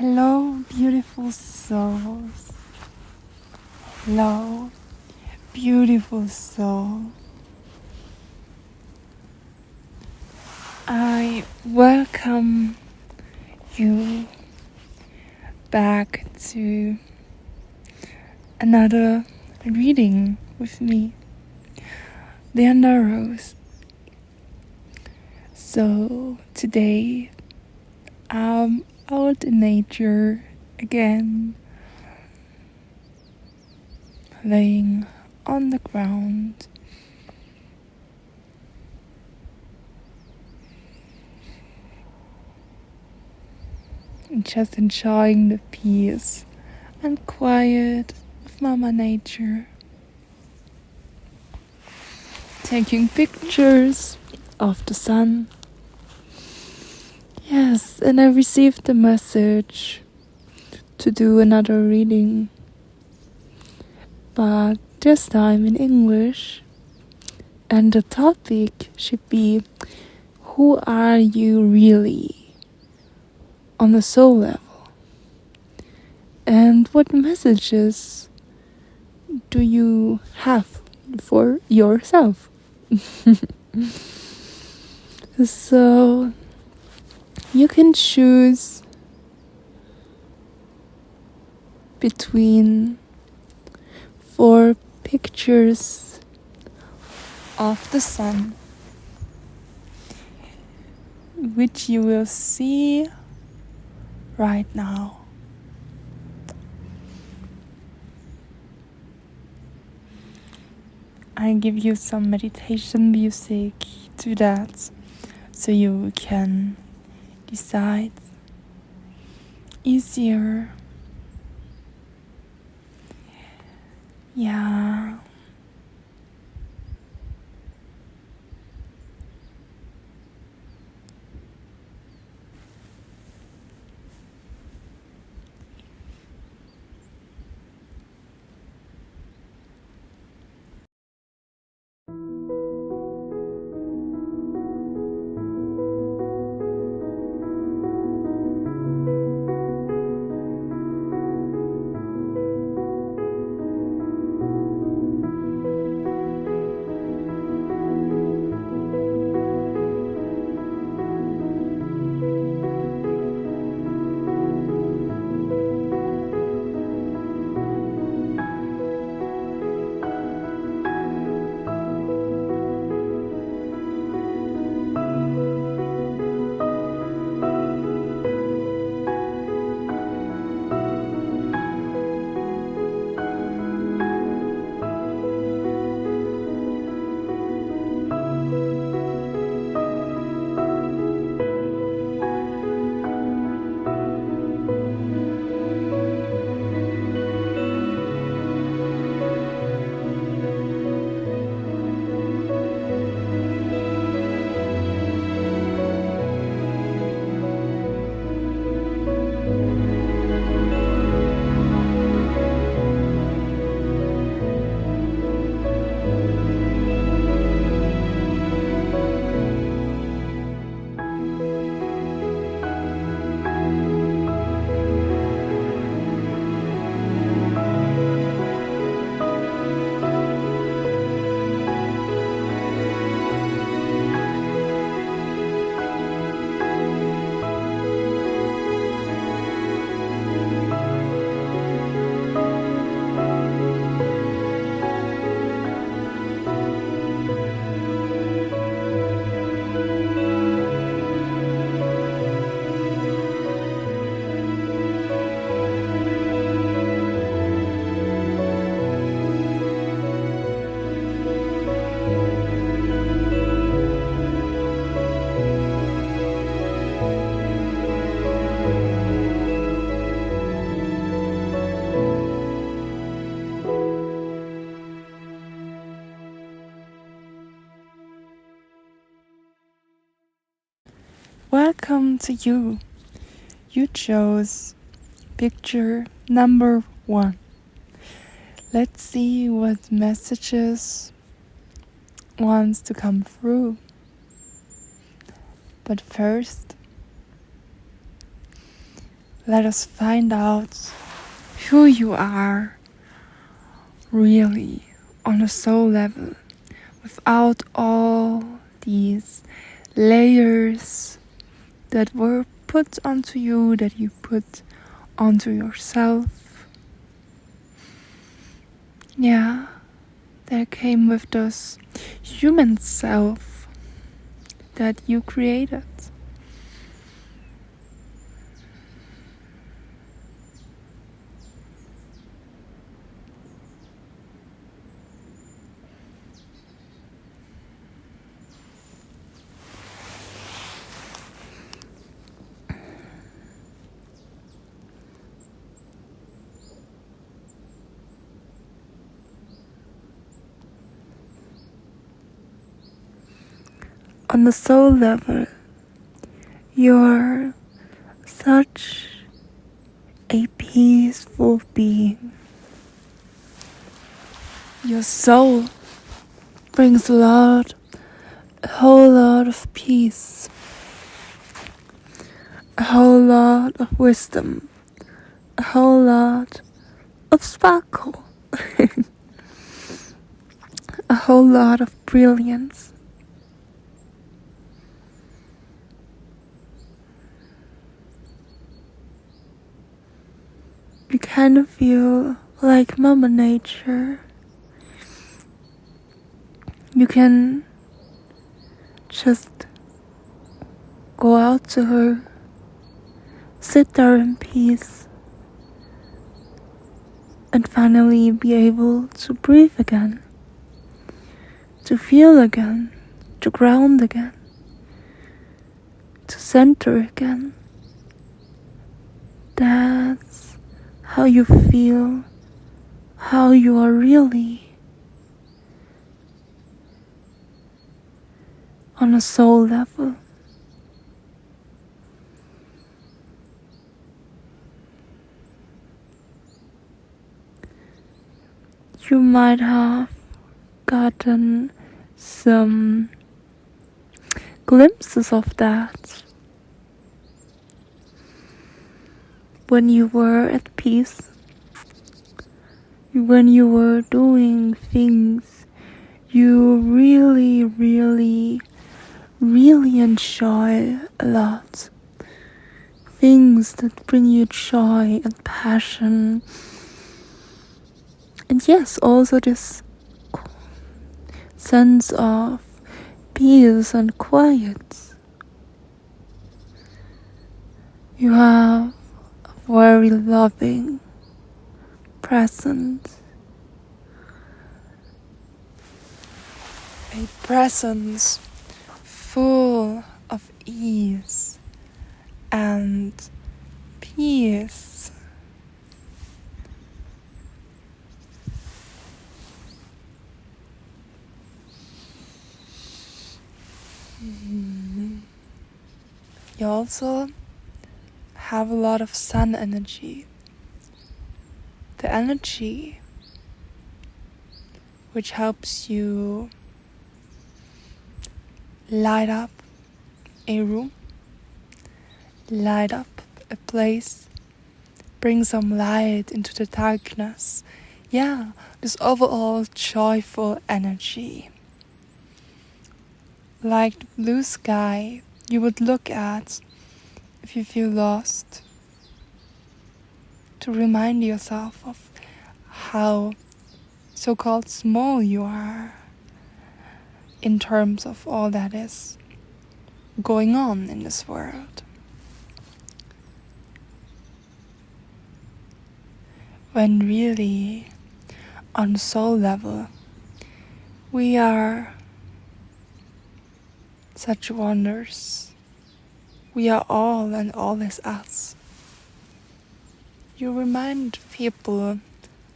Hello, beautiful souls. Hello, beautiful soul. I welcome you back to another reading with me, LiandaRose. So today I'm out in nature again, laying on the ground, and just enjoying the peace and quiet of Mama Nature, taking pictures of the sun. Yes, and I received the message to do another reading, but this time in English, and the topic should be, who are you really on the soul level? And what messages do you have for yourself? So you can choose between 4 pictures of the sun, which you will see right now. I give you some meditation music to that, so you can decide easier. Yeah. Welcome to you. You chose picture number 1. Let's see what messages wants to come through. But first, let us find out who you are really on a soul level, without all these layers that were put onto you, that you put onto yourself. Yeah, that came with this human self that you created. On the soul level, you're such a peaceful being. Your soul brings a whole lot of peace, a whole lot of wisdom, a whole lot of sparkle, a whole lot of brilliance. You kind of feel like Mama Nature. You can just go out to her, sit there in peace, and finally be able to breathe again, to feel again, to ground again, to center again. That's how you feel, how you are really on a soul level. You might have gotten some glimpses of that when you were at peace, when you were doing things you really, really, really enjoy a lot. Things that bring you joy and passion. And yes, also this sense of peace and quiet. You have a very loving presence. A presence full of ease and peace. You also have a lot of sun energy. The energy which helps you light up a room, light up a place, bring some light into the darkness. Yeah, this overall joyful energy. Like the blue sky you would look at if you feel lost, to remind yourself of how so-called small you are in terms of all that is going on in this world. When really, on soul level, we are such wonders. We are all, and all is us. You remind people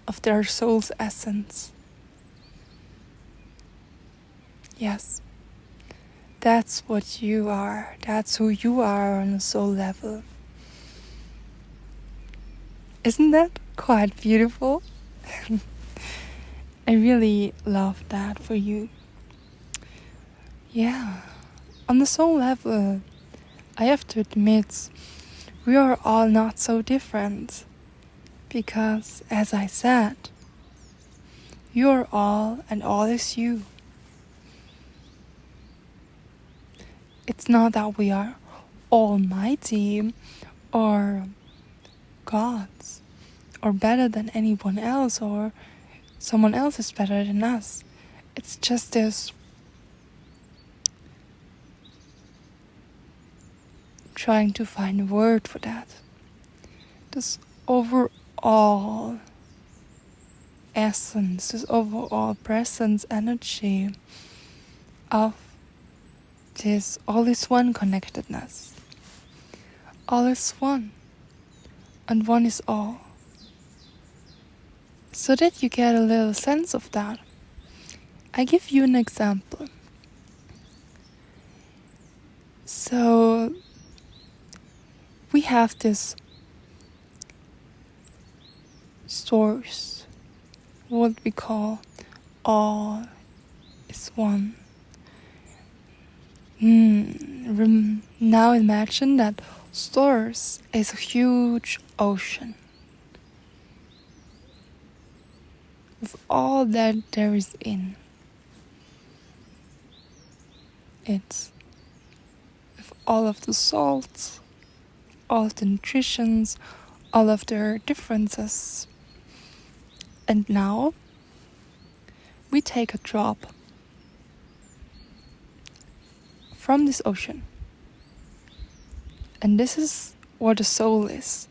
of their soul's essence. Yes, that's what you are. That's who you are on a soul level. Isn't that quite beautiful? I really love that for you. Yeah, on the soul level, I have to admit, we are all not so different. Because, as I said, you are all and all is you. It's not that we are almighty or gods or better than anyone else or someone else is better than us. It's just this trying to find a word for that. This overall essence, this overall presence, energy of this all is one connectedness. All is one, and one is all. So that you get a little sense of that, I give you an example. So we have this source, what we call all is one. Now imagine that source is a huge ocean with all that there is in it, with all of the salts, all of the nutritions, all of their differences. And now we take a drop from this ocean. And this is what the soul is.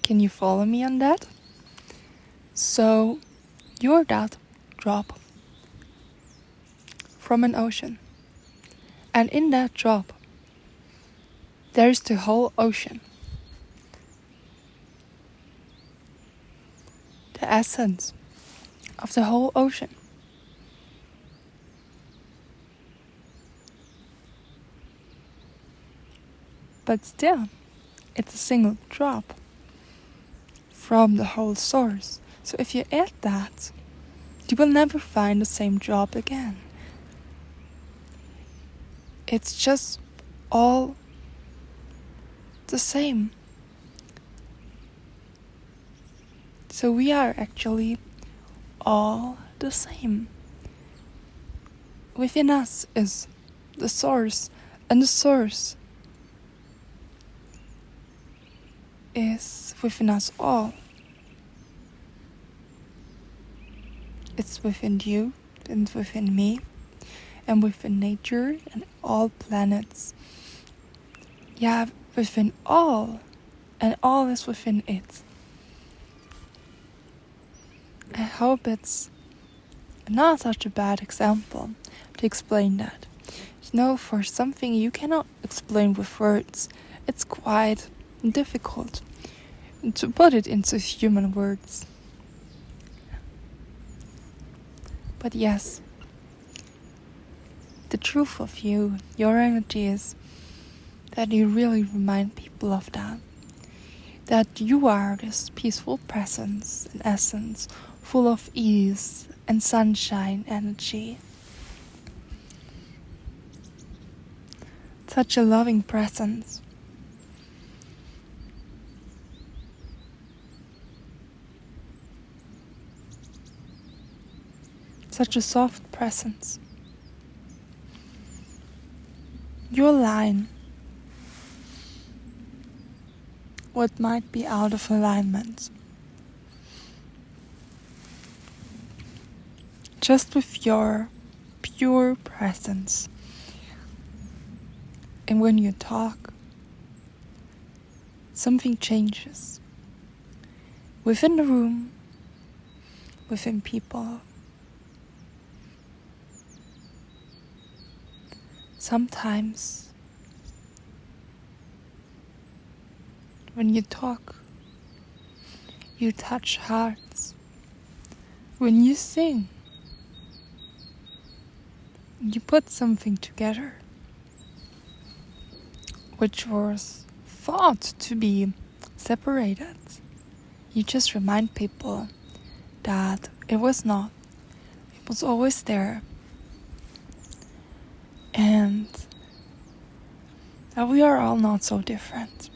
Can you follow me on that? So you're that drop from an ocean. And in that drop, there's the whole ocean. The essence of the whole ocean. But still, it's a single drop from the whole source. So if you add that, you will never find the same drop again. It's just all the same. So we are actually all the same. Within us is the source, and the source is within us all. It's within you and within me and within nature and all planets. Yeah, within all, and all is within it. I hope it's not such a bad example to explain that. You know, for something you cannot explain with words, it's quite difficult to put it into human words. But yes, the truth of you, your energy is that you really remind people of that. That you are this peaceful presence and essence, full of ease and sunshine energy. Such a loving presence. Such a soft presence. You align what might be out of alignment. Just with your pure presence. And when you talk, something changes. Within the room, within people. Sometimes, when you talk, you touch hearts. When you sing, you put something together, which was thought to be separated. You just remind people that it was not. It was always there. And that we are all not so different.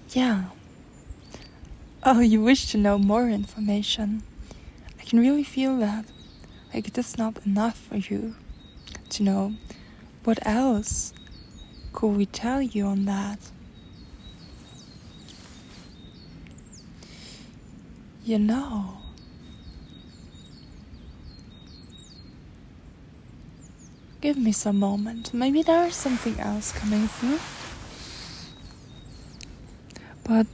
Yeah. Oh, you wish to know more information. I can really feel that. Like it is not enough for you to know. What else could we tell you on that? You know, give me some moment. Maybe there is something else coming through. But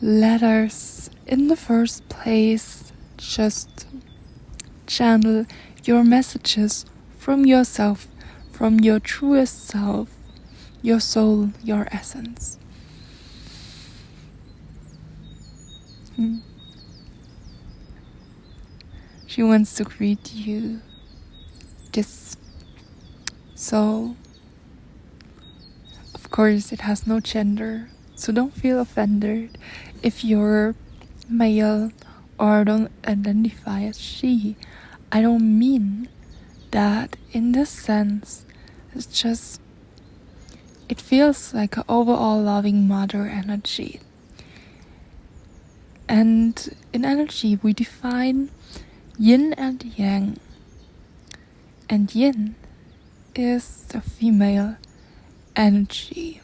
let us, in the first place, just channel your messages from yourself, from your truest self, your soul, your essence. She wants to greet you, this soul. Of course, it has no gender, so don't feel offended if you're male or don't identify as she. I don't mean that in this sense. It's just, it feels like an overall loving mother energy. And in energy, we define yin and yang. And yin is the female energy.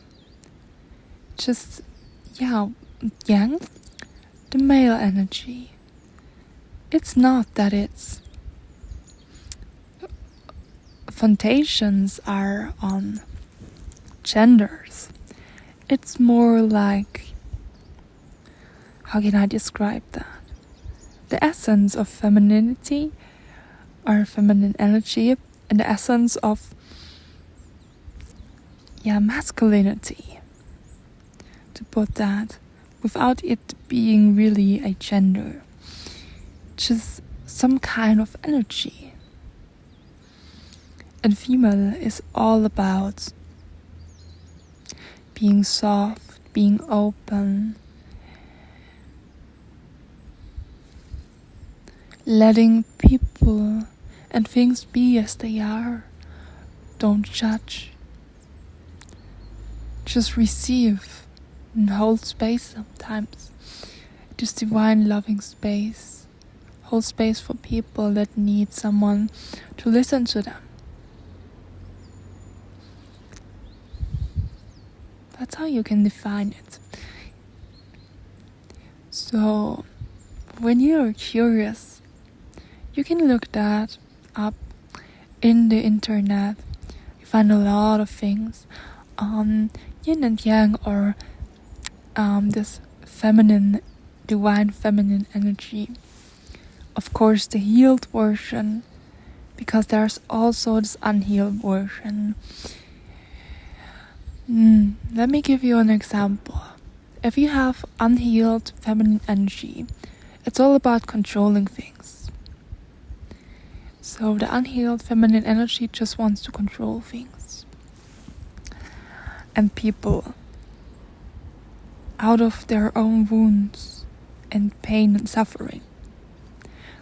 Just, yang, the male energy. It's not that it's foundations are on genders. It's more like, how can I describe that? The essence of femininity or feminine energy and the essence of masculinity, to put that, without it being really a gender. Just some kind of energy. And female is all about being soft, being open, letting people and things be as they are. Don't judge. Just receive and hold space sometimes. Just divine loving space. Hold space for people that need someone to listen to them. That's how you can define it. So, when you're curious, you can look that up in the internet. You find a lot of things on yin and yang, or this feminine, divine feminine energy. Of course, the healed version, because there's also this unhealed version. Let me give you an example. If you have unhealed feminine energy, it's all about controlling things. So the unhealed feminine energy just wants to control things. And people, out of their own wounds and pain and suffering.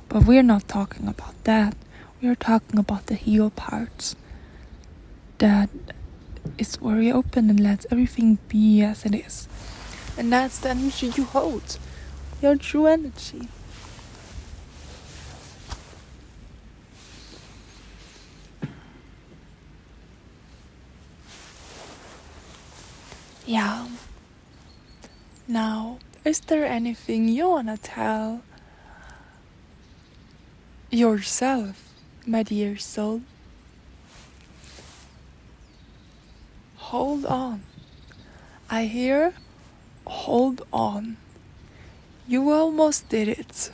But we're not talking about that. We're talking about the healed parts. That is very open and lets everything be as it is. And that's the energy you hold. Your true energy. Yeah. Now, is there anything you wanna tell yourself, my dear soul? Hold on. I hear, hold on. You almost did it.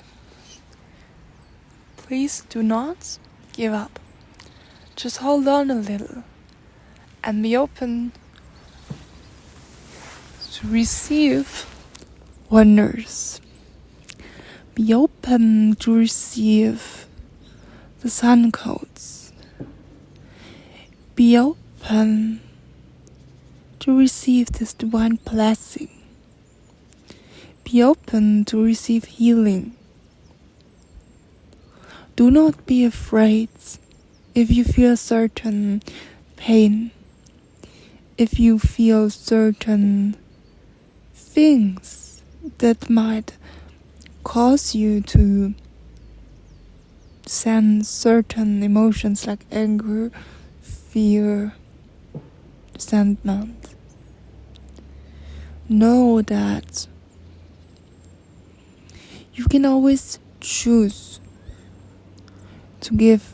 Please do not give up. Just hold on a little and be open to receive wonders. Be open to receive the sun codes. Be open to receive this divine blessing. Be open to receive healing. Do not be afraid if you feel certain pain, if you feel certain things that might cause you to sense certain emotions like anger, fear, resentment, know that you can always choose to give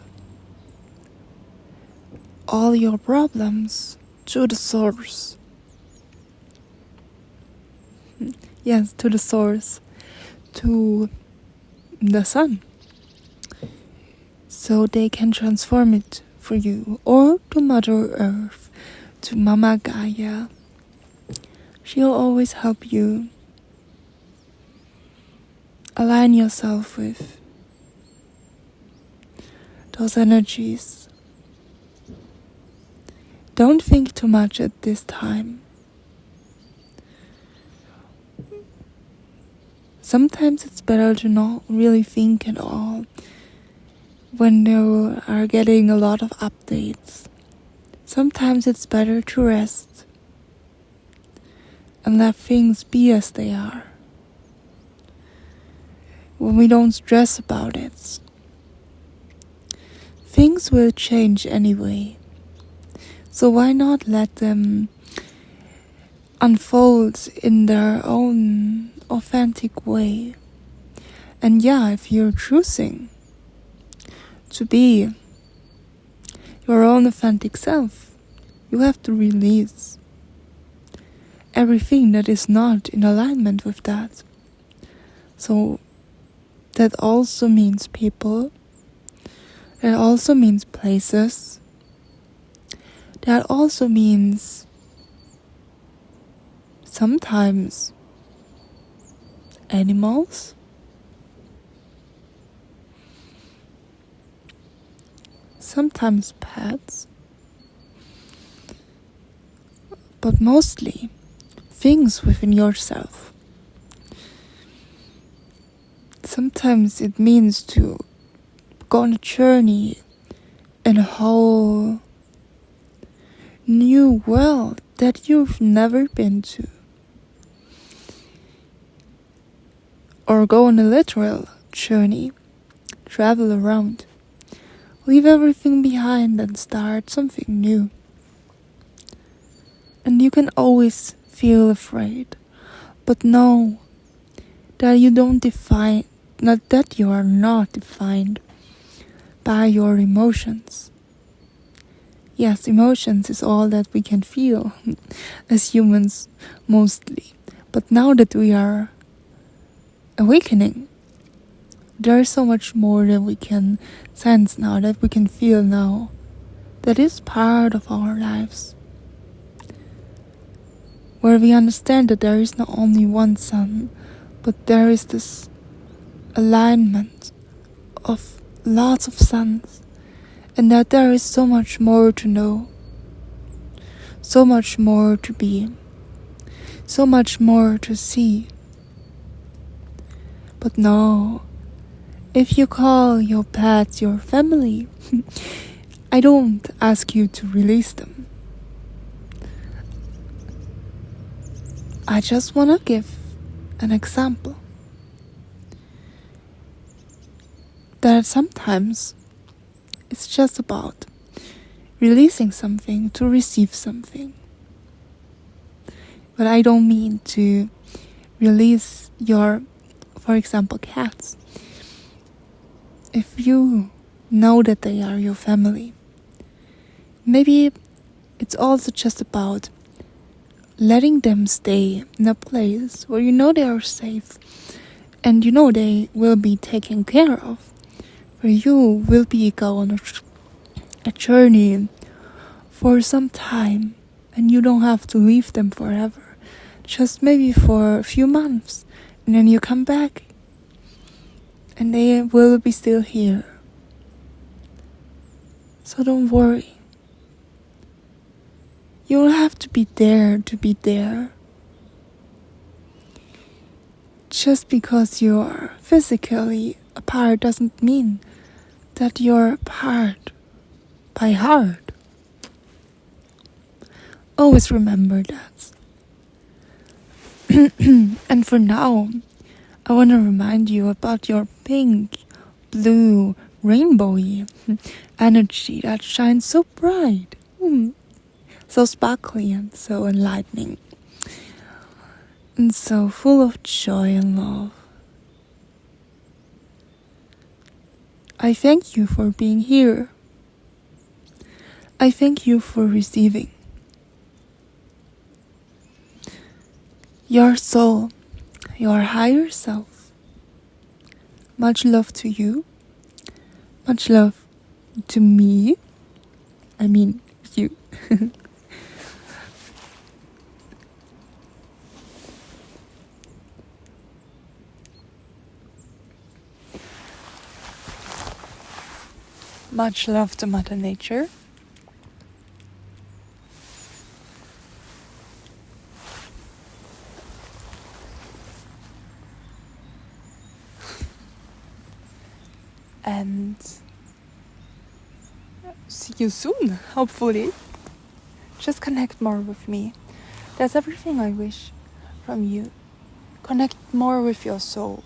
all your problems to the source. Yes, to the source, to the sun, so they can transform it for you, or to Mother Earth, to Mama Gaia. She'll always help you align yourself with those energies. Don't think too much at this time. Sometimes it's better to not really think at all when you are getting a lot of updates. Sometimes it's better to rest and let things be as they are, when we don't stress about it. Things will change anyway, so why not let them unfold in their own authentic way? And yeah, if you're choosing to be your own authentic self, you have to release everything that is not in alignment with that. So that also means people, that also means places, that also means sometimes animals, sometimes pets, but mostly things within yourself. Sometimes it means to go on a journey in a whole new world that you've never been to. Or go on a literal journey, travel around, leave everything behind and start something new. And you can always feel afraid, but know that you are not defined by your emotions. Yes, emotions is all that we can feel as humans mostly. But now that we are awakening, there is so much more that we can sense now, that we can feel now, that is part of our lives. Where we understand that there is not only one sun, but there is this alignment of lots of suns, and that there is so much more to know, so much more to be, so much more to see. But no, if you call your pets your family, I don't ask you to release them. I just want to give an example. That sometimes it's just about releasing something to receive something. But I don't mean to release your, for example, cats. If you know that they are your family, maybe it's also just about letting them stay in a place where you know they are safe and you know they will be taken care of, where you will be going on a journey for some time and you don't have to leave them forever, just maybe for a few months, and then you come back and they will be still here. So don't worry. You don't have to be there to be there. Just because you're physically apart doesn't mean that you're apart by heart. Always remember that. And for now, I want to remind you about your pink, blue, rainbowy energy that shines so bright, so sparkly and so enlightening, and so full of joy and love. I thank you for being here. I thank you for receiving. Your soul, your higher self. Much love to you. Much love to me. I mean, you. Much love to Mother Nature. And see you soon, hopefully. Just connect more with me. That's everything I wish from you. Connect more with your soul.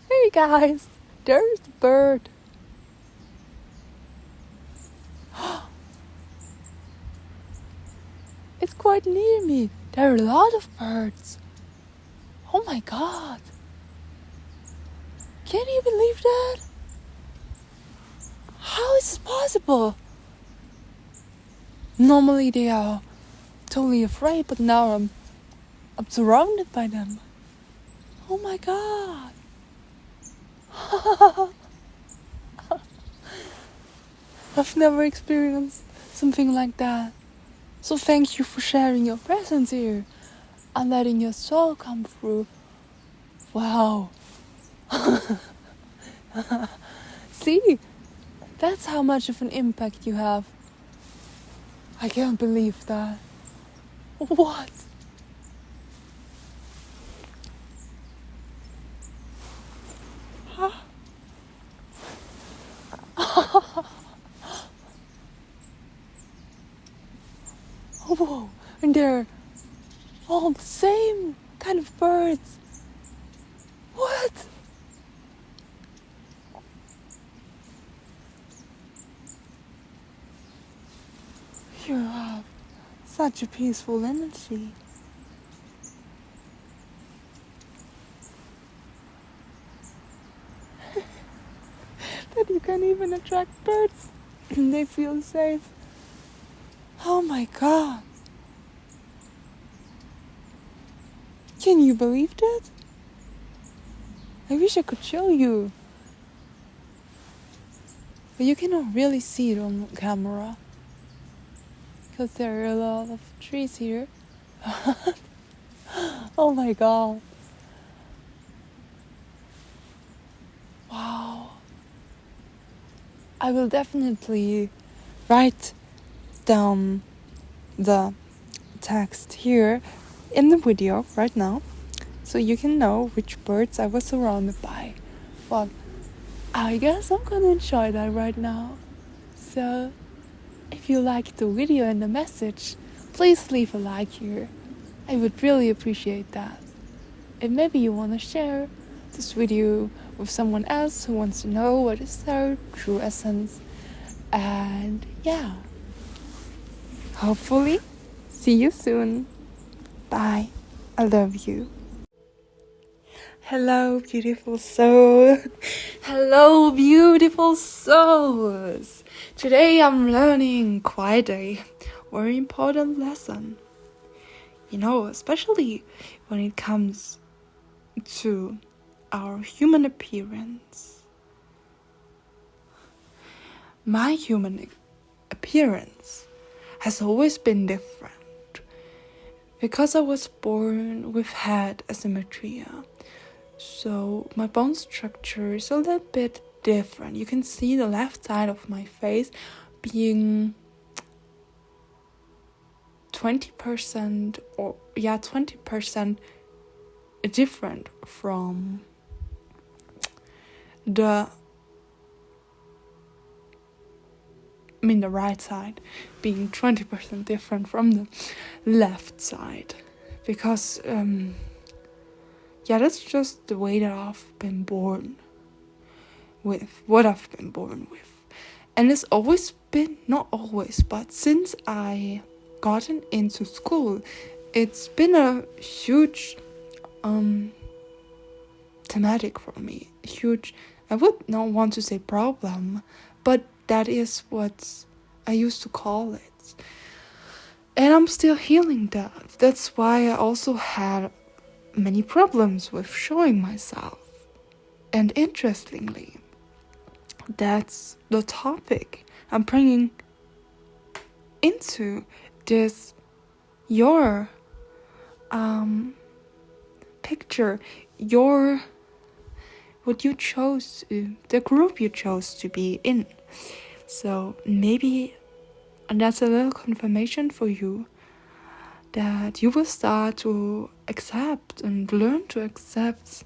Hey guys, there's a bird. It's quite near me. There are a lot of birds. Oh my god. Can you believe that? How is this possible? Normally they are totally afraid, but now I'm surrounded by them. Oh my god. I've never experienced something like that. So thank you for sharing your presence here and letting your soul come through. Wow. See, that's how much of an impact you have. I can't believe that. What? Whoa, and they're all the same kind of birds. What? You have such a peaceful energy. That you can even attract birds and they feel safe. Oh my god. Can you believe that? I wish I could show you. But you cannot really see it on camera. Because there are a lot of trees here. Oh my god. Wow. I will definitely write down the text here in the video right now, so you can know which birds I was surrounded by. Well, I guess I'm gonna enjoy that right now. So, if you liked the video and the message, please leave a like here. I would really appreciate that. And maybe you wanna share this video with someone else who wants to know what is their true essence. And yeah, hopefully see you soon. Bye. I love you. Hello, beautiful soul. Hello, beautiful souls. Today I'm learning quite a very important lesson. You know, especially when it comes to our human appearance. My human appearance has always been different because I was born with head asymmetry. So my bone structure is a little bit different. You can see the left side of my face being 20% or 20% different from the right side being 20% different from the left side, because that's just the way that I've been born with, what I've been born with. And it's always been, not always, but since I gotten into school, it's been a huge thematic for me. Huge, I would not want to say problem, but that is what I used to call it. And I'm still healing that. That's why I also had many problems with showing myself. And interestingly, that's the topic I'm bringing into this, your picture, what you chose, the group you chose to be in. So maybe that's a little confirmation for you that you will start to accept and learn to accept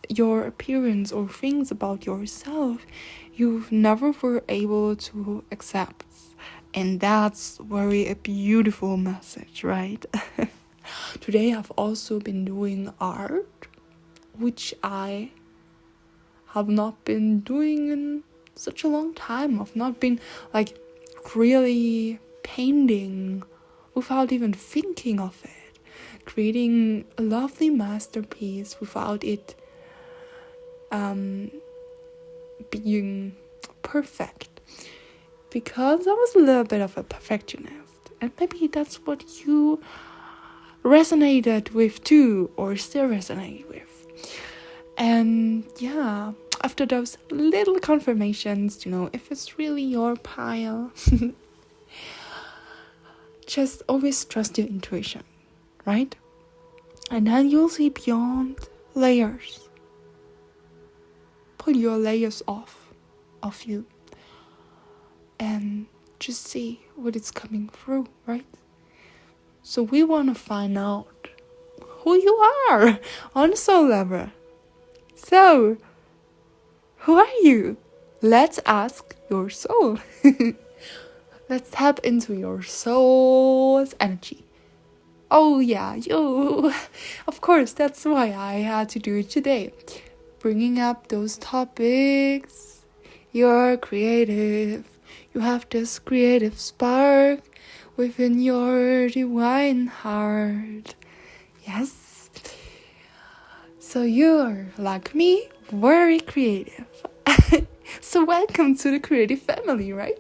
your appearance or things about yourself you never were able to accept. And that's very a beautiful message, right? Today I've also been doing art, which I have not been doing in such a long time. I've not been like really painting without even thinking of it, creating a lovely masterpiece without it being perfect, because I was a little bit of a perfectionist, and maybe that's what you resonated with too, or still resonate with. And after those little confirmations to know if it's really your pile, just always trust your intuition, right? And then you'll see beyond layers. Pull your layers off of you and just see what is coming through, right? So we want to find out who you are on a soul level. So, who are you? Let's ask your soul. Let's tap into your soul's energy. Oh yeah, you. Of course, that's why I had to do it today. Bringing up those topics. You're creative. You have this creative spark within your divine heart. Yes. So you're, like me, very creative. So welcome to the creative family, right?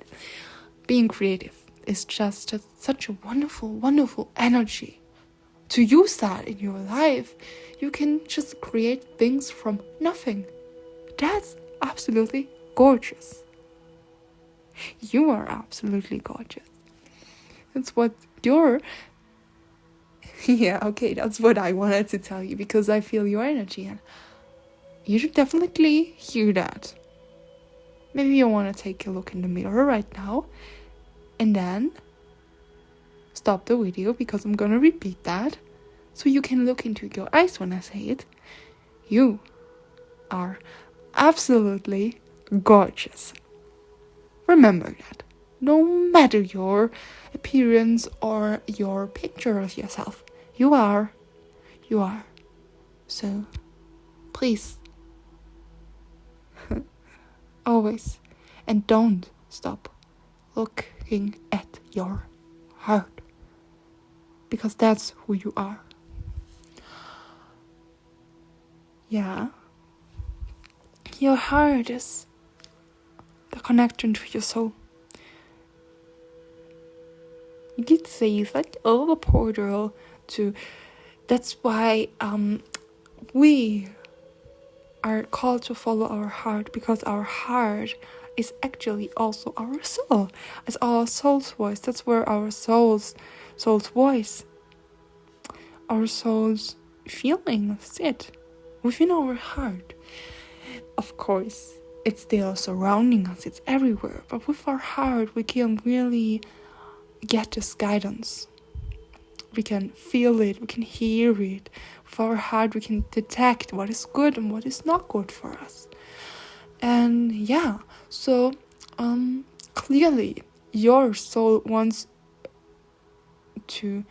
Being creative is just such a wonderful, wonderful energy. To use that in your life, you can just create things from nothing. That's absolutely gorgeous. You are absolutely gorgeous. That's what you're... that's what I wanted to tell you, because I feel your energy and you should definitely hear that. Maybe you want to take a look in the mirror right now and then stop the video, because I'm gonna repeat that so you can look into your eyes when I say it. You are absolutely gorgeous. Remember that. No matter your appearance or your picture of yourself, you are. So, please, always, and don't stop looking at your heart, because that's who you are. Your heart is the connection to your soul. You could say it's like a portal to... That's why we are called to follow our heart, because our heart is actually also our soul. It's our soul's voice. That's where our soul's voice, our soul's feelings sit, within our heart. Of course, it's still surrounding us. It's everywhere. But with our heart, we can really get this guidance. We can feel it, we can hear it. With our heart, we can detect what is good and what is not good for us. And yeah, so clearly your soul wants to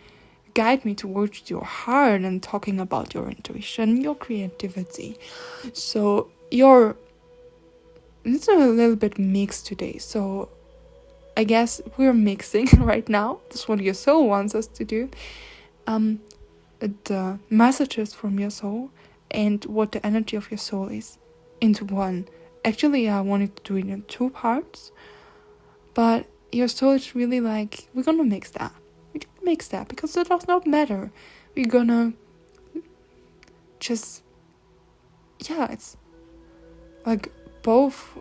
guide me towards your heart and talking about your intuition, your creativity. So it's a little bit mixed today. So I guess we're mixing right now. That's what your soul wants us to do. The messages from your soul and what the energy of your soul is into one. Actually, I wanted to do it in 2 parts, but your soul is really like, we're gonna mix that. We can mix that because it does not matter. We're gonna just, it's like both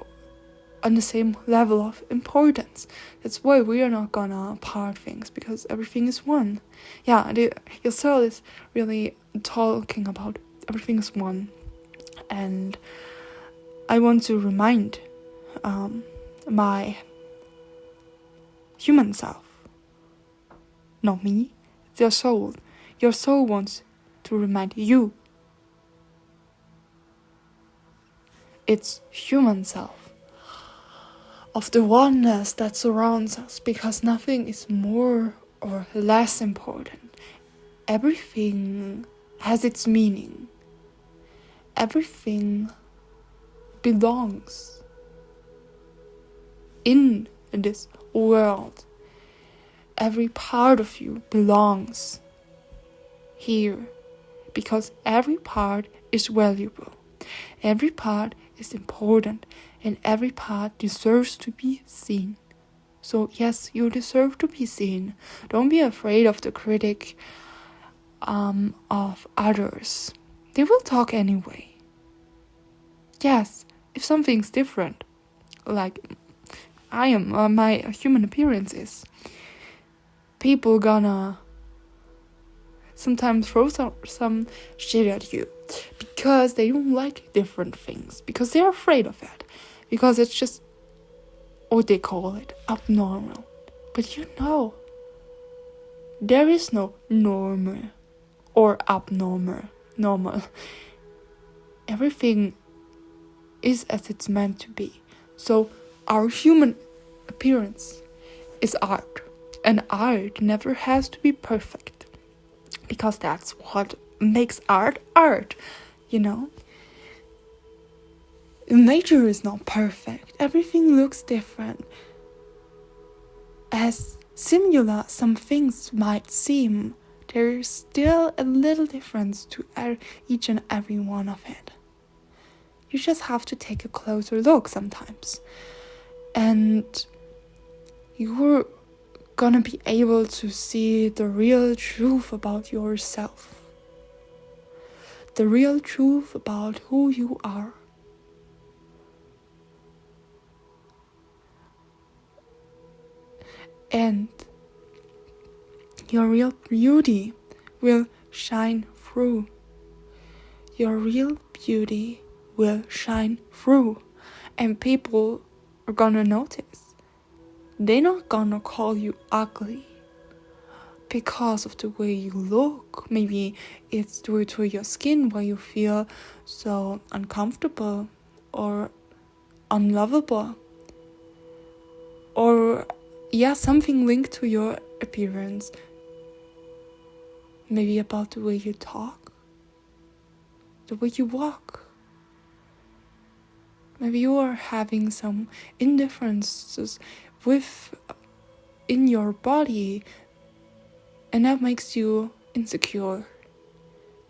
on the same level of importance. That's why we are not gonna part things, because everything is one. Your soul is really talking about everything is one. And I want to remind my human self, not me, it's your soul. Your soul wants to remind you, its human self, of the oneness that surrounds us, because nothing is more or less important. Everything has its meaning. Everything belongs in this world. Every part of you belongs here, because every part is valuable. Every part is important, and every part deserves to be seen. So yes, you deserve to be seen. Don't be afraid of the critic of others. They will talk anyway. Yes, if something's different, like I am, my human appearance is, people gonna sometimes throw some shit at you because they don't like different things, because they're afraid of that, because it's just what they call it, abnormal. But there is no normal or normal. Everything is as it's meant to be. So our human appearance is art, and art never has to be perfect, because that's what makes art. Nature is not perfect. Everything looks different. As similar some things might seem, there is still a little difference to each and every one of it. You just have to take a closer look sometimes, and you're gonna be able to see the real truth about yourself, the real truth about who you are. And your real beauty will shine through. Your real beauty will shine through, and people are gonna notice. They're not gonna call you ugly because of the way you look. Maybe it's due to your skin, where you feel so uncomfortable or unlovable, or something linked to your appearance. Maybe about the way you talk, the way you walk. Maybe you are having some indifferences in your body, and that makes you insecure.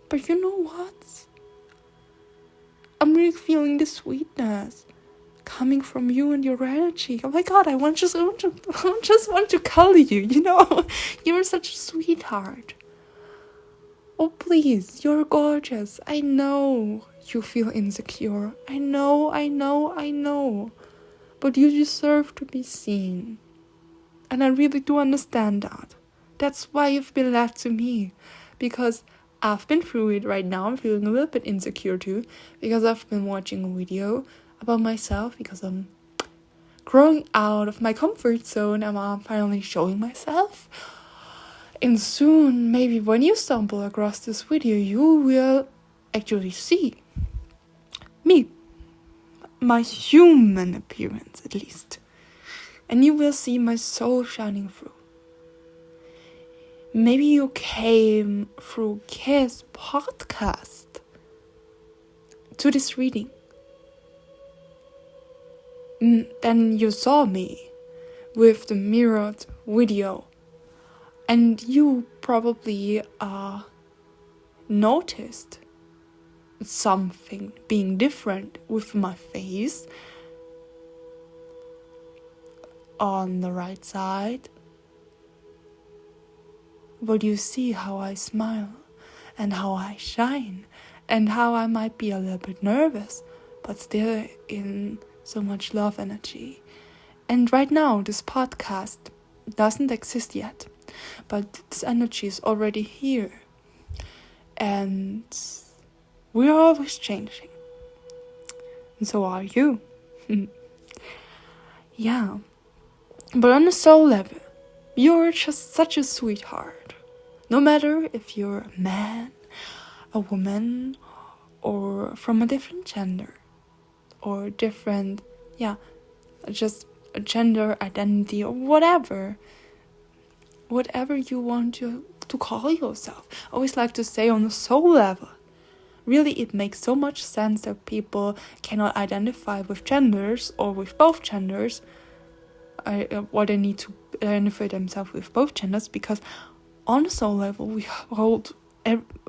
But you know what? I'm really feeling the sweetness coming from you and your energy. Oh my god, I just want to call you, You're such a sweetheart. Oh please, you're gorgeous. I know you feel insecure. I know. But you deserve to be seen. And I really do understand that. That's why you've been led to me. Because I've been through it right now. I'm feeling a little bit insecure too. Because I've been watching a video about myself. Because I'm growing out of my comfort zone. And I'm finally showing myself. And soon, maybe when you stumble across this video, you will actually see me, my human appearance at least. And you will see my soul shining through. Maybe you came through Kay's podcast to this reading. Then you saw me with the mirrored video. And you probably noticed something being different with my face on the right side. Will you see how I smile and how I shine and how I might be a little bit nervous, but still in so much love energy. And right now, this podcast doesn't exist yet, but this energy is already here. And we're always changing. And so are you. Yeah. But on a soul level, you're just such a sweetheart. No matter if you're a man, a woman, or from a different gender, or different, just a gender identity, or whatever you want to call yourself. I always like to say on a soul level. Really, it makes so much sense that people cannot identify with genders or with both genders, or they need to identify themselves with both genders, because on the soul level we hold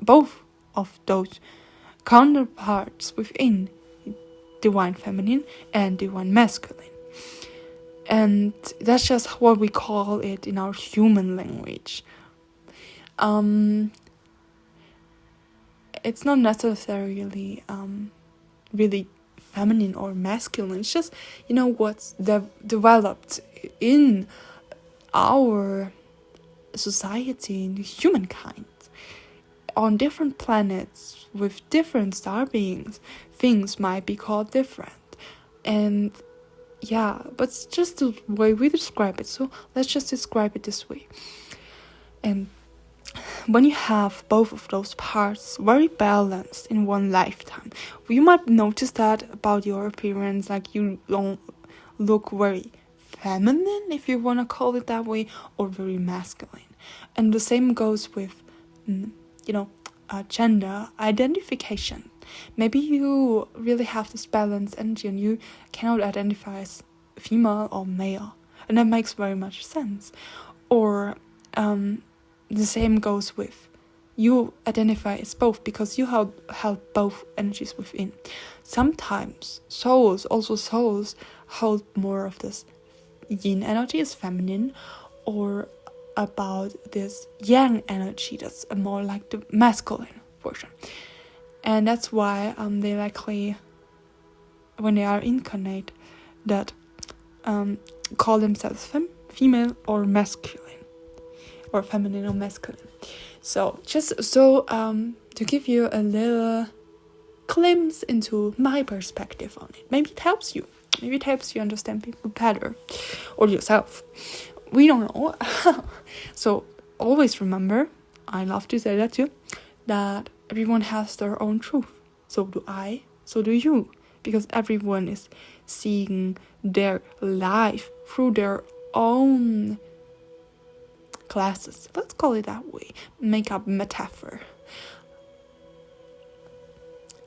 both of those counterparts within divine feminine and divine masculine. And that's just what we call it in our human language. It's not necessarily really feminine or masculine. It's just, what's developed in our society, in humankind. On different planets with different star beings, things might be called different. And but it's just the way we describe it. So let's just describe it this way. And when you have both of those parts very balanced in one lifetime, you might notice that about your appearance, like you don't look very feminine, if you want to call it that way, or very masculine. And the same goes with, gender identification. Maybe you really have this balanced energy and you cannot identify as female or male. And that makes very much sense. Or the same goes with you identify as both because you held both energies within. Sometimes souls hold more of this yin energy as feminine, or about this yang energy that's more like the masculine portion. And that's why they likely, when they are incarnate, that call themselves female or masculine, or feminine or masculine. So just to give you a little glimpse into my perspective on it. Maybe it helps you. Maybe it helps you understand people better, or yourself. We don't know. So always remember, I love to say that too, that everyone has their own truth. So do I, so do you. Because everyone is seeing their life through their own glasses. Let's call it that way. Make up metaphor.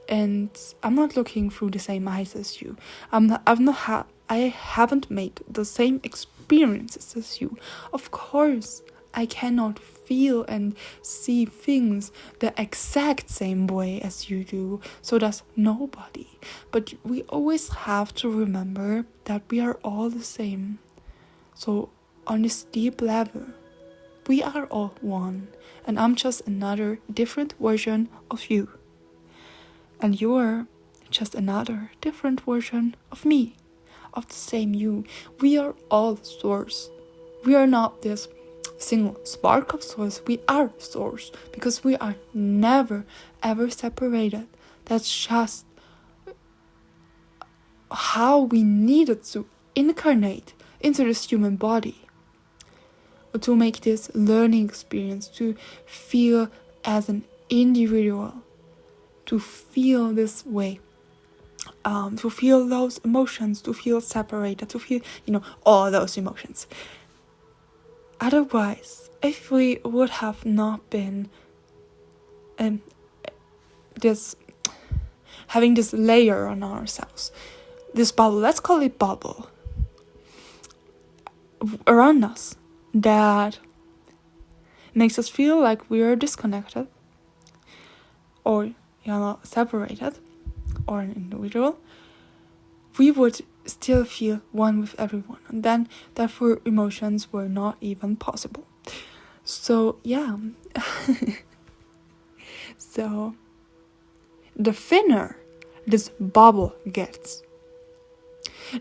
And I'm not looking through the same eyes as you. I haven't made the same experiences as you. Of course, I cannot feel and see things the exact same way as you do. So does nobody. But we always have to remember that we are all the same. So on this deep level, we are all one. And I'm just another different version of you. And you're just another different version of me, of the same you. We are all source. We are not this single spark of source. We are source, because we are never ever separated. That's just how we needed to incarnate into this human body. to make this learning experience, to feel as an individual, to feel this way, to feel those emotions, to feel separated, to feel, all those emotions. Otherwise, if we would have not been having this layer on ourselves, this bubble, let's call it bubble, around us, that makes us feel like we are disconnected or separated or an individual, we would still feel one with everyone, and then therefore emotions were not even possible. So so the thinner this bubble gets,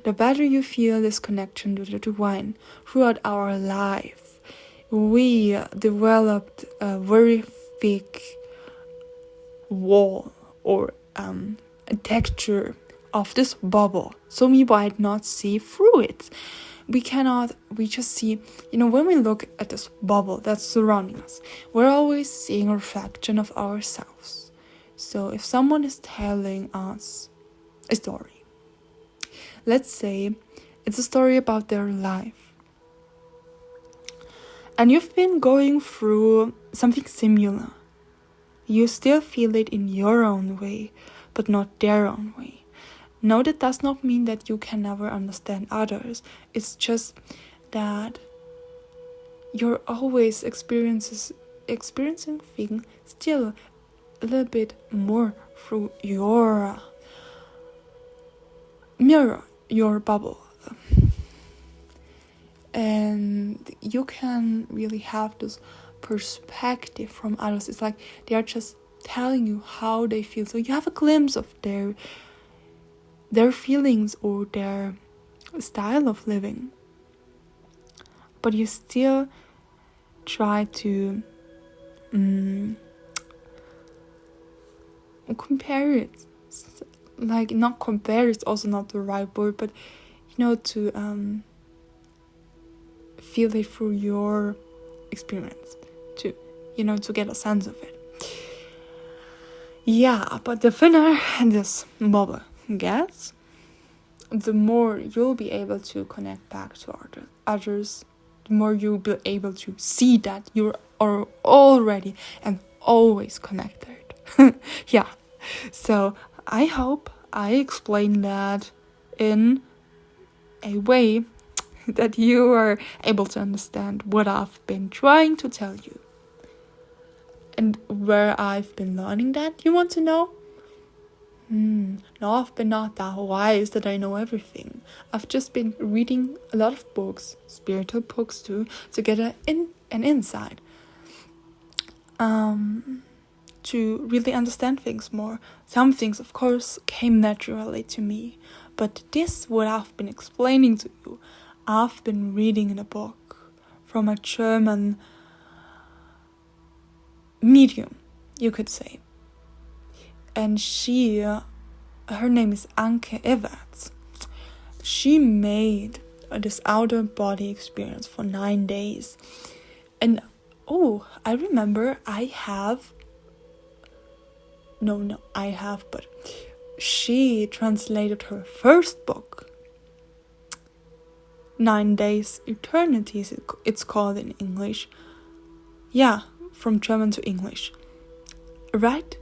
the better you feel this connection to the divine. Throughout our life, we developed a very thick wall or a texture of this bubble, so we might not see through it. We just see, when we look at this bubble that's surrounding us, we're always seeing a reflection of ourselves. So if someone is telling us a story, let's say it's a story about their life, and you've been going through something similar, you still feel it in your own way, but not their own way. No, that does not mean that you can never understand others. It's just that you're always experiencing things still a little bit more through your mirror, your bubble. And you can really have this perspective from others. It's like they are just telling you how they feel. So you have a glimpse of their feelings or their style of living. But you still try to compare it. Like, not compare is also not the right word, but to feel it through your experience, to get a sense of it. Yeah, but the thinner this bubble gets, the more you'll be able to connect back to others, the more you'll be able to see that you are already and always connected. Yeah, so I hope I explained that in a way that you are able to understand what I've been trying to tell you. And where I've been learning that, you want to know? No, I've been not that wise that I know everything. I've just been reading a lot of books, spiritual books too, to get an insight. To really understand things more. Some things, of course, came naturally to me. But this, what I've been explaining to you, I've been reading in a book from a German medium, you could say. And her name is Anke Everts. She made this outer body experience for 9 days. And I remember but she translated her first book, 9 Days Eternities, it's called in English. Yeah, from German to English. Right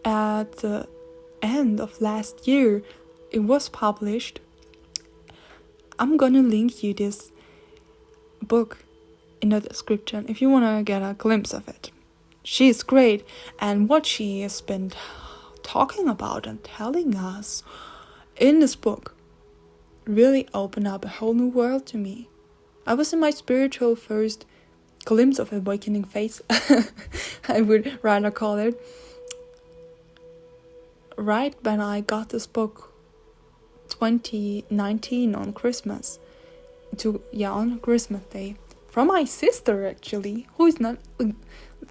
at the end of last year, it was published. I'm gonna link you this book in the description if you wanna get a glimpse of it. She's great, and what she has been talking about and telling us in this book really opened up a whole new world to me. I was in my spiritual first glimpse of awakening phase, I would rather call it, right when I got this book 2019 on Christmas, on Christmas Day, from my sister actually, who is not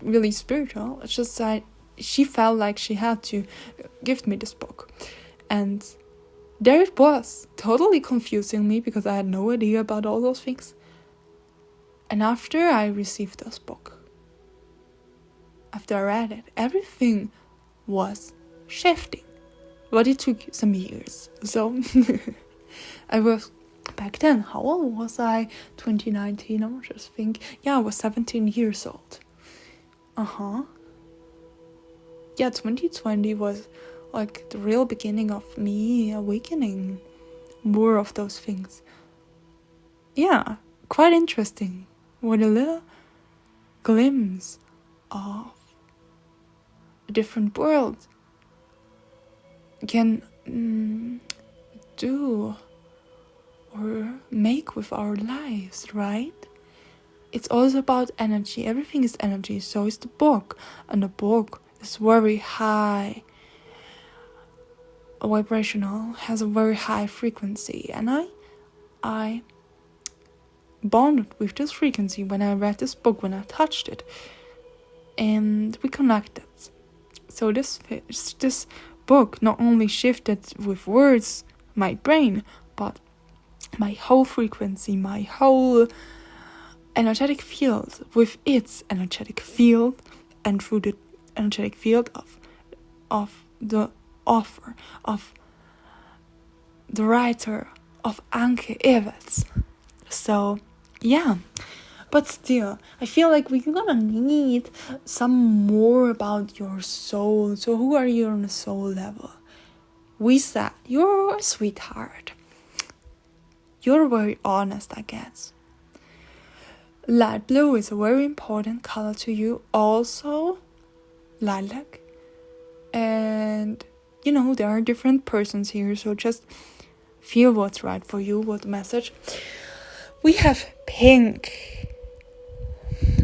really spiritual. It's just that she felt like she had to gift me this book, and there it was, totally confusing me because I had no idea about all those things. And after I received this book, after I read it, everything was shifting. But it took some years. So I was, back then, how old was I? 2019, I just think. Yeah, I was 17 years old. Yeah, 2020 was like the real beginning of me awakening more of those things. Yeah, quite interesting. What a little glimpse of a different world can do or make with our lives, right? It's also about energy. Everything is energy. So is the book. And the book is very high vibrational, has a very high frequency. And I bonded with this frequency when I read this book, when I touched it. And we connected. So this book not only shifted with words my brain, but my whole frequency, my whole energetic field with its energetic field, and through the energetic field of the author, of the writer, of Anke Everts. So yeah, but still, I feel like we're gonna need some more about your soul. So who are you on a soul level? We said you're a sweetheart. You're very honest, I guess. Light blue is a very important color to you. Also, lilac. And, there are different persons here. So just feel what's right for you, what message. We have pink.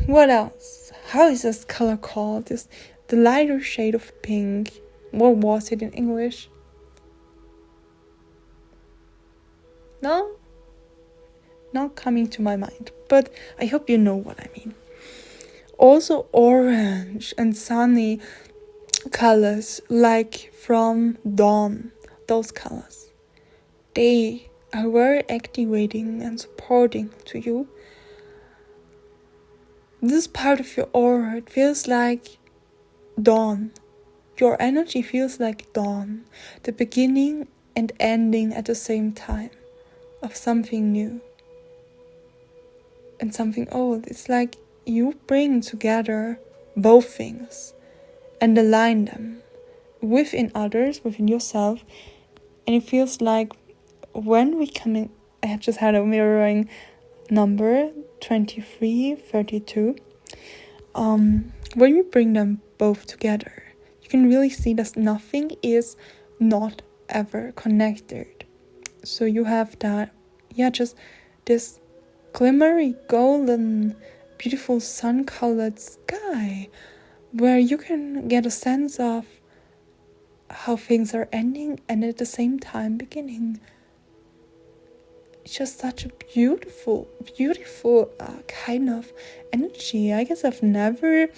What else? How is this color called? The lighter shade of pink. What was it in English? No? Not coming to my mind, but I hope you know what I mean. Also orange and sunny colors, like from dawn, those colors. They are very activating and supporting to you. This part of your aura, it feels like dawn. Your energy feels like dawn, the beginning and ending at the same time of something new and something old. It's like you bring together both things and align them within others, within yourself. And it feels like when we come in, I just had a mirroring number 2332. When we bring them both together, you can really see that nothing is not ever connected. So you have that, just this glimmery, golden, beautiful sun-colored sky, where you can get a sense of how things are ending and at the same time beginning. It's just such a beautiful kind of energy. I guess I've never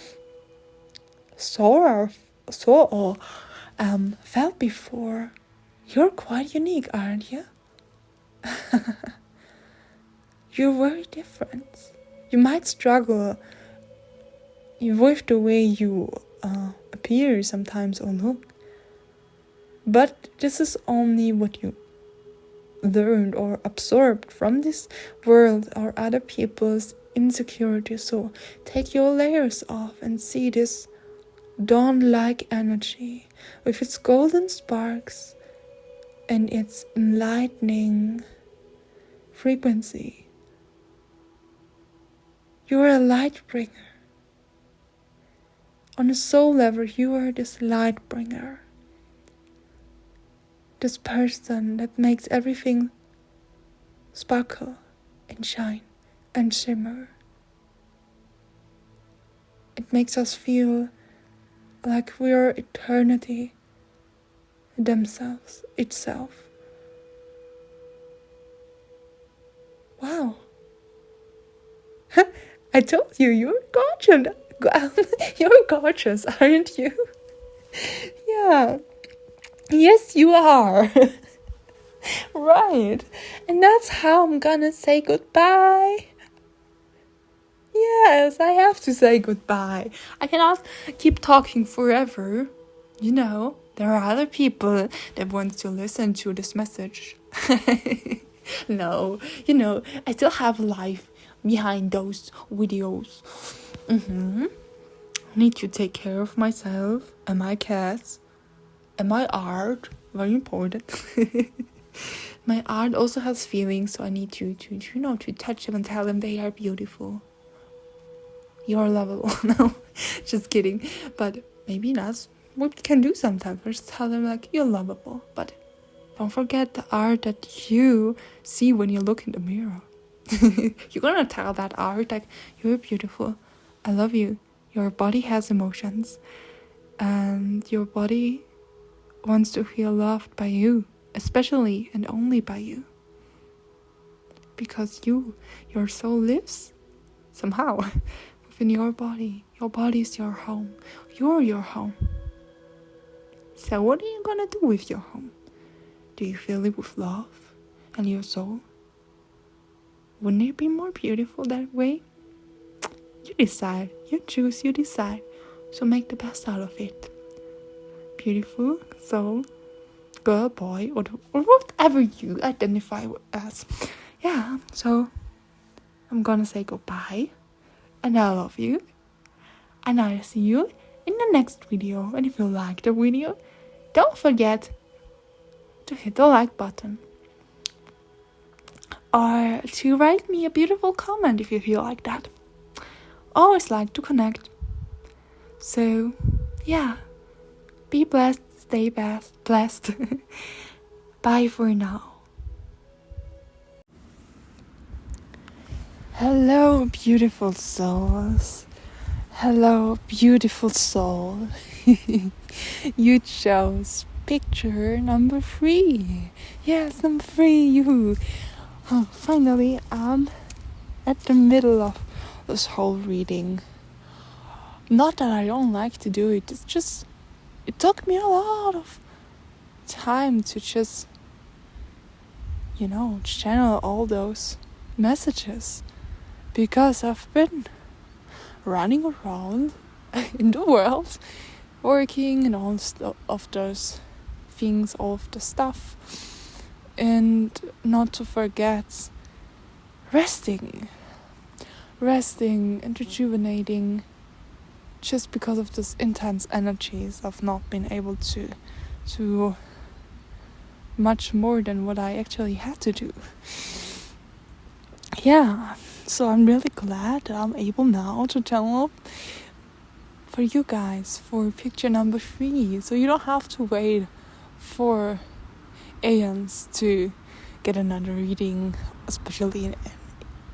saw or felt before. You're quite unique, aren't you? You're very different. You might struggle with the way you appear sometimes or look, but this is only what you learned or absorbed from this world or other people's insecurity. So take your layers off and see this dawn-like energy with its golden sparks and its enlightening frequency. You are a light bringer. On a soul level, you are this light bringer. This person that makes everything sparkle and shine and shimmer. It makes us feel like we are eternity themselves, itself. Wow. I told you, you're gorgeous. You're gorgeous, aren't you? Yeah. Yes, you are. Right. And that's how I'm gonna say goodbye. Yes, I have to say goodbye. I cannot keep talking forever. You know, there are other people that want to listen to this message. No, you know, I still have life behind those videos. I need to take care of myself and my cats and my art. Very important. My art also has feelings, so I need to touch them and tell them they are beautiful. You're lovable. No, just kidding. But maybe that's what we can do sometimes. Just tell them like you're lovable. But don't forget the art that you see when you look in the mirror. You're gonna tell that art like you're beautiful. I love you. Your body has emotions, and your body wants to feel loved by you, especially and only by you. Because your soul lives somehow within your body. Your body is your home. You're your home. So what are you gonna do with your home? Do you fill it with love and your soul? Wouldn't it be more beautiful that way? You decide. You choose, you decide. So make the best out of it. Beautiful soul, girl, boy, or whatever you identify as. Yeah, so I'm gonna say goodbye. And I love you. And I'll see you in the next video. And if you like the video, don't forget to hit the like button. Or to write me a beautiful comment if you feel like that. Always like to connect. So, yeah. Be blessed, stay blessed. Bye for now. Hello, beautiful souls. Hello, beautiful soul. You chose picture number 3. Yes, number 3, you. Oh, finally, I'm at the middle of this whole reading. Not that I don't like to do it, it's just, it took me a lot of time to just, channel all those messages. Because I've been running around in the world, working and all of those things, all of the stuff. And not to forget resting and rejuvenating, just because of this intense energies. I've not been able to much more than what I actually had to do. Yeah, so I'm really glad that I'm able now to channel for you guys for picture number 3, so you don't have to wait for aeons to get another reading, especially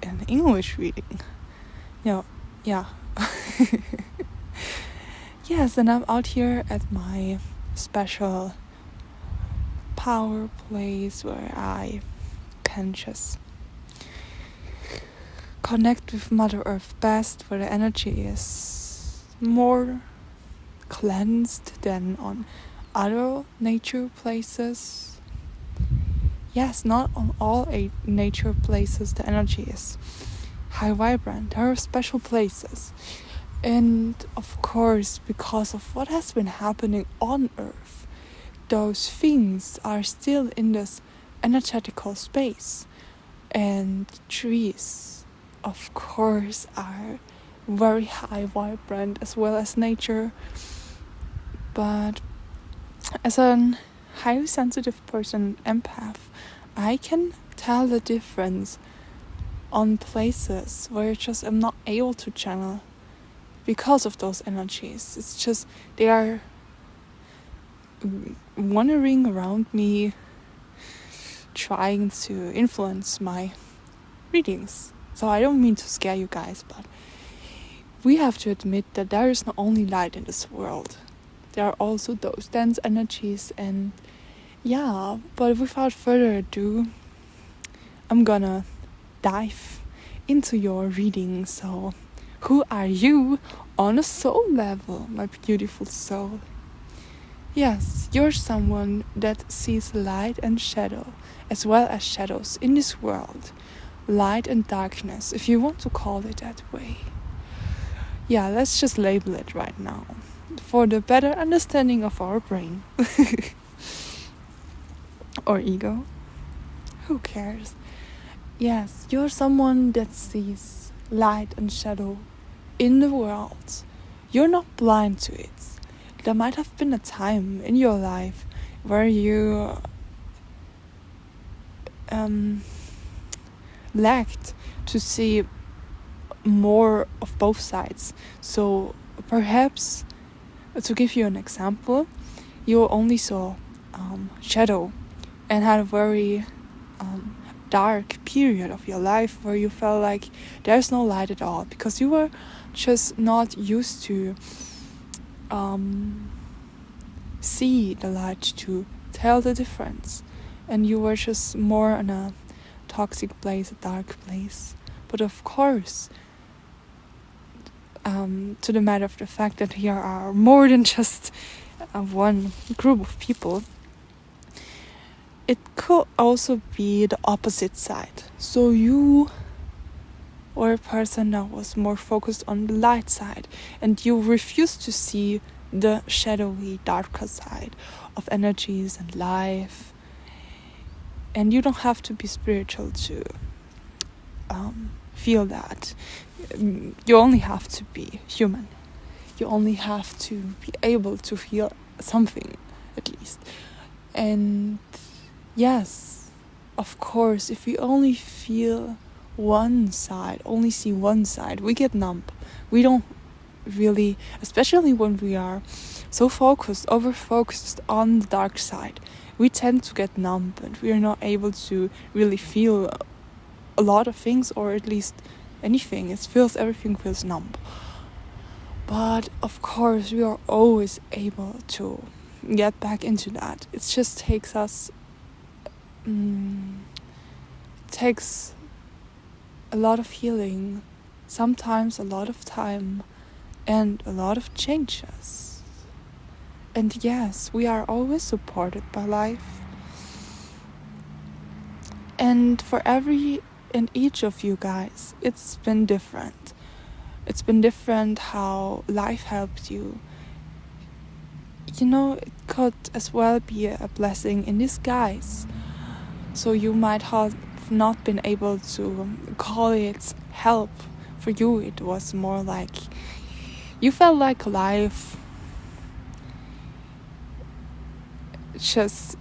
in English reading. Yeah. Yes, and I'm out here at my special power place where I can just connect with Mother Earth best, where the energy is more cleansed than on other nature places. Yes, not on all nature places the energy is high vibrant. There are special places. And of course, because of what has been happening on Earth, those things are still in this energetical space. And trees, of course, are very high vibrant as well as nature. But as a highly sensitive person, empath, I can tell the difference on places where just I'm not able to channel because of those energies. It's just they are wandering around me, trying to influence my readings. So I don't mean to scare you guys, but we have to admit that there is not only light in this world. There are also those dense energies, and yeah, but without further ado, I'm gonna dive into your reading. So, who are you on a soul level, my beautiful soul? Yes, you're someone that sees light and shadow, as well as shadows in this world, light and darkness, if you want to call it that way. Yeah, let's just label it right now, for the better understanding of our brain. Or ego. Who cares? Yes, you're someone that sees light and shadow in the world. You're not blind to it. There might have been a time in your life where you lacked to see more of both sides. So perhaps, to give you an example, you only saw shadow and had a very dark period of your life where you felt like there's no light at all, because you were just not used to see the light, to tell the difference, and you were just more in a toxic place, a dark place. But of course, to the matter of the fact that here are more than just one group of people, it could also be the opposite side. So you were a person that was more focused on the light side, and you refused to see the shadowy, darker side of energies and life. And you don't have to be spiritual to feel that. You only have to be human. You only have to be able to feel something, at least. And yes, of course, if we only feel one side, only see one side, we get numb. We don't really, especially when we are so over-focused on the dark side, we tend to get numb, and we are not able to really feel a lot of things, or at least anything. Everything feels numb. But of course, we are always able to get back into that. It just takes us takes a lot of healing, sometimes a lot of time, and a lot of changes. And yes, we are always supported by life. And for every and each of you guys, it's been different. It's been different how life helped you. You know, it could as well be a blessing in disguise. So you might have not been able to call it help. For you, it was more like you felt like life just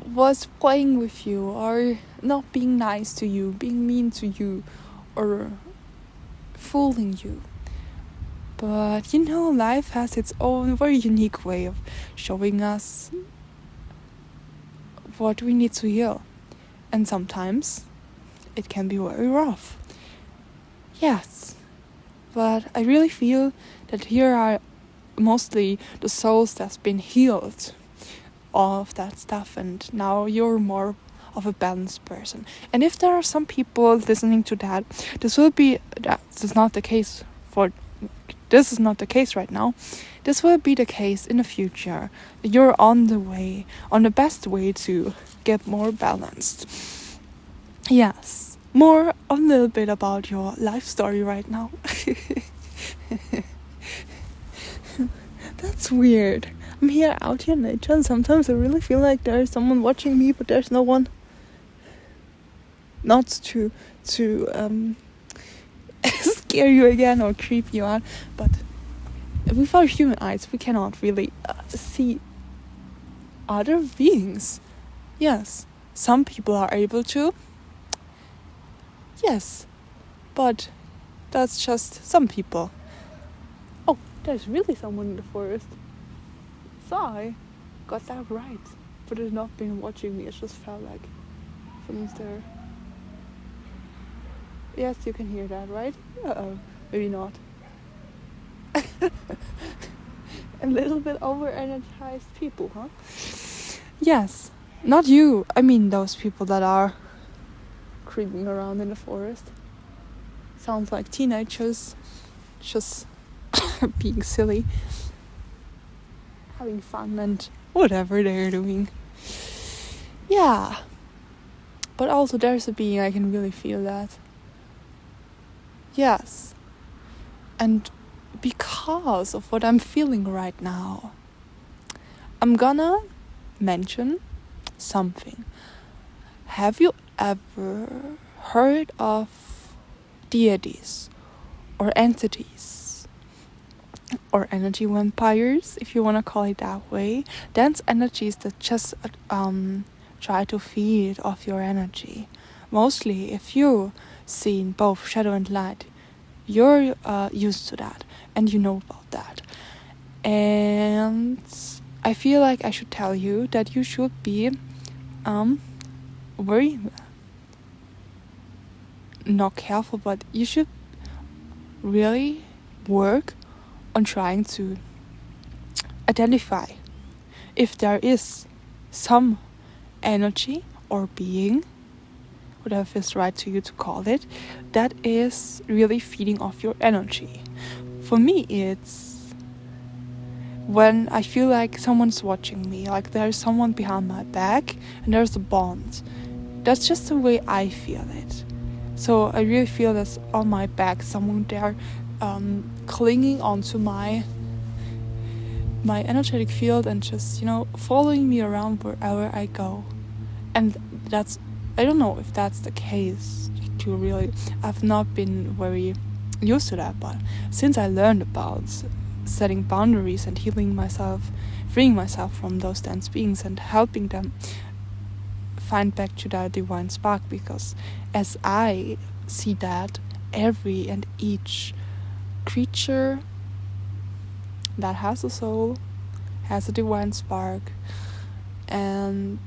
was playing with you, or not being nice to you, being mean to you, or fooling you. But you know, life has its own very unique way of showing us what we need to heal. And sometimes it can be very rough. Yes, but I really feel that here are mostly the souls that's been healed of that stuff, and now you're more of a balanced person. And if there are some people listening to that, this is not the case right now. This will be the case in the future. You're on the best way to get more balanced. Yes, more a little bit about your life story right now. That's weird. I'm out here in nature, and sometimes I really feel like there is someone watching me, but there's no one. Not to scare you again or creep you out, but with our human eyes, we cannot really see other beings. Yes, some people are able to. Yes, but that's just some people. Oh, there's really someone in the forest. So I got that right, but it's not been watching me. It just felt like someone's there. Yes, you can hear that, right? Maybe not. A little bit over-energized people, huh? Yes, not you. I mean those people that are creeping around in the forest. Sounds like teenagers just being silly, having fun and whatever they're doing. Yeah. But also there's a being, I can really feel that. Yes. And because of what I'm feeling right now, I'm gonna mention something. Have you ever heard of deities or entities or energy vampires, if you want to call it that way? Dense energies that just try to feed off your energy. Mostly if you seen both shadow and light, you're used to that and you know about that. And I feel like I should tell you that you should be very not careful, but you should really work on trying to identify if there is some energy or being, whatever feels right to you to call it, that is really feeding off your energy. For me, it's when I feel like someone's watching me, like there's someone behind my back and there's a bond. That's just the way I feel it. So I really feel there's on my back someone there clinging onto my energetic field and just, following me around wherever I go. And that's, I don't know if that's the case to really, I've not been very used to that, but since I learned about setting boundaries and healing myself, freeing myself from those dense beings and helping them find back to that divine spark, because as I see that every and each creature that has a soul has a divine spark, and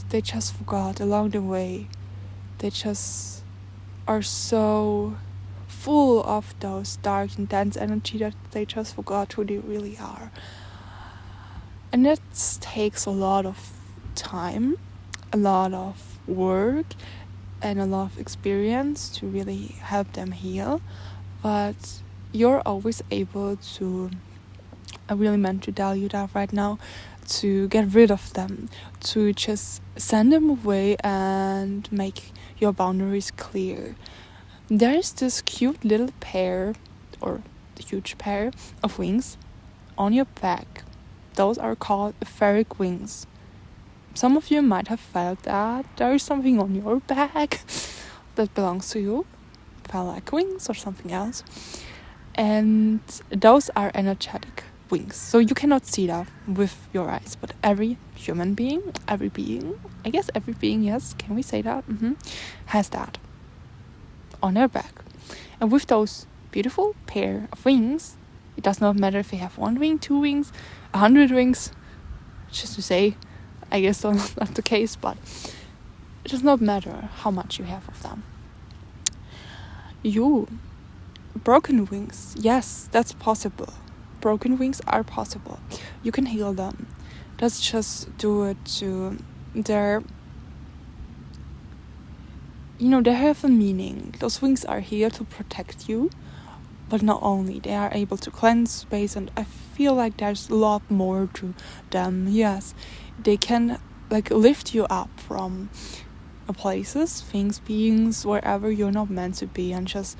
they just forgot along the way. They just are so full of those dark and dense energy that they just forgot who they really are. And that takes a lot of time, a lot of work, and a lot of experience to really help them heal. But you're always able to, I really meant to tell you that right now, to get rid of them, to just send them away and make your boundaries clear. There's this cute little pair, or huge pair of wings on your back. Those are called etheric wings. Some of you might have felt that there is something on your back that belongs to you, felt like wings or something else. And those are energetic wings, so you cannot see that with your eyes, but every human being, every being, yes, can we say that? Has that on their back. And with those beautiful pair of wings, it does not matter if they have 1 wing, 2 wings, 100 wings, just to say, I guess that's not the case, but it does not matter how much you have of them. Broken wings, yes, that's possible. Broken wings are possible. You can heal them. Let's just do it to their, they have a meaning. Those wings are here to protect you, but not only, they are able to cleanse space, and I feel like there's a lot more to them. Yes, they can lift you up from places, things, beings, wherever you're not meant to be, and just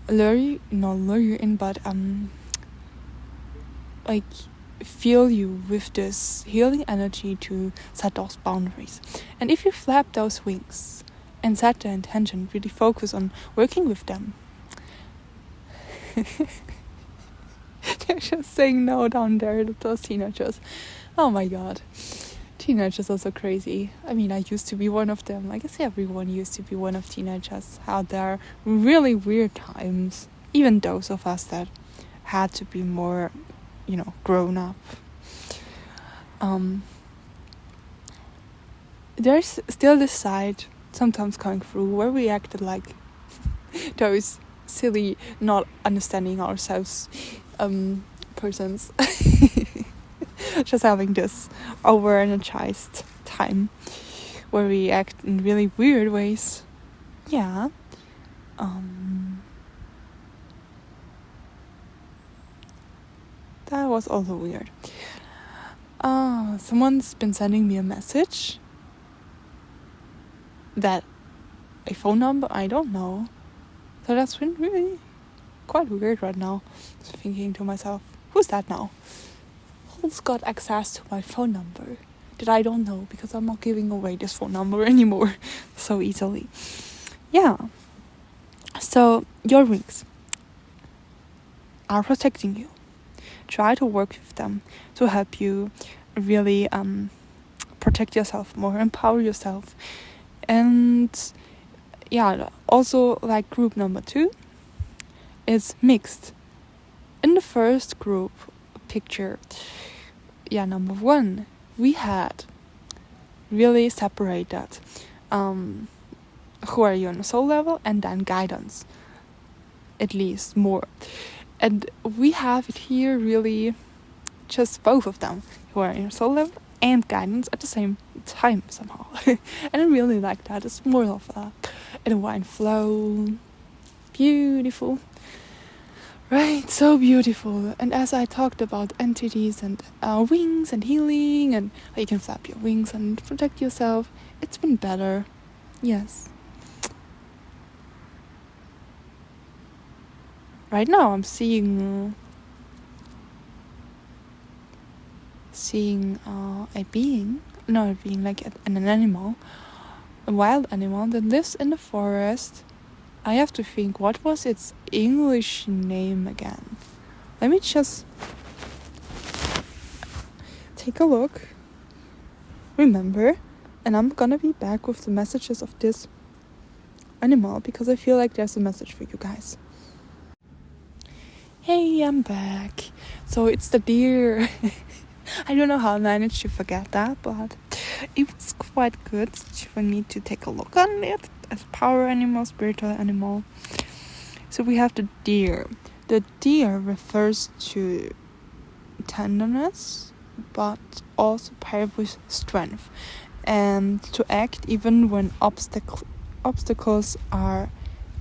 lure you in, but fill you with this healing energy to set those boundaries. And if you flap those wings and set the intention, really focus on working with them. They're just saying no down there, those teenagers. Oh my god. Teenagers are so crazy. I mean, I used to be one of them. I guess everyone used to be one of teenagers. How there are really weird times. Even those of us that had to be more, grown up. There's still this side sometimes coming through where we acted like those silly, not understanding ourselves persons. Just having this over-energized time where we act in really weird ways. Yeah. That was also weird. Someone's been sending me a message. that a phone number? I don't know. So that's been really quite weird right now. Just thinking to myself, who's that now? Who's got access to my phone number that I don't know, because I'm not giving away this phone number anymore so easily. Yeah. So your wings are protecting you. Try to work with them to help you really protect yourself more, empower yourself. And yeah, also like group number 2 is mixed. In the first group picture, number 1, we had really separated who are you on a soul level, and then guidance, at least more. And we have it here really just both of them, who are in your soul level and guidance at the same time somehow. And I really like that. It's more of a divine flow. Beautiful. Right, so beautiful. And as I talked about entities and wings and healing and how you can flap your wings and protect yourself, it's been better. Yes. Right now I'm seeing a being, not a being, like an animal, a wild animal that lives in the forest. I have to think, what was its English name again? Let me just take a look, remember, and I'm gonna be back with the messages of this animal, because I feel like there's a message for you guys. Hey, I'm back. So it's the deer. I don't know how I managed to forget that, but it was quite good for me to take a look on it as a power animal, spiritual animal. So we have the deer. The deer refers to tenderness, but also paired with strength, and to act even when obstacles are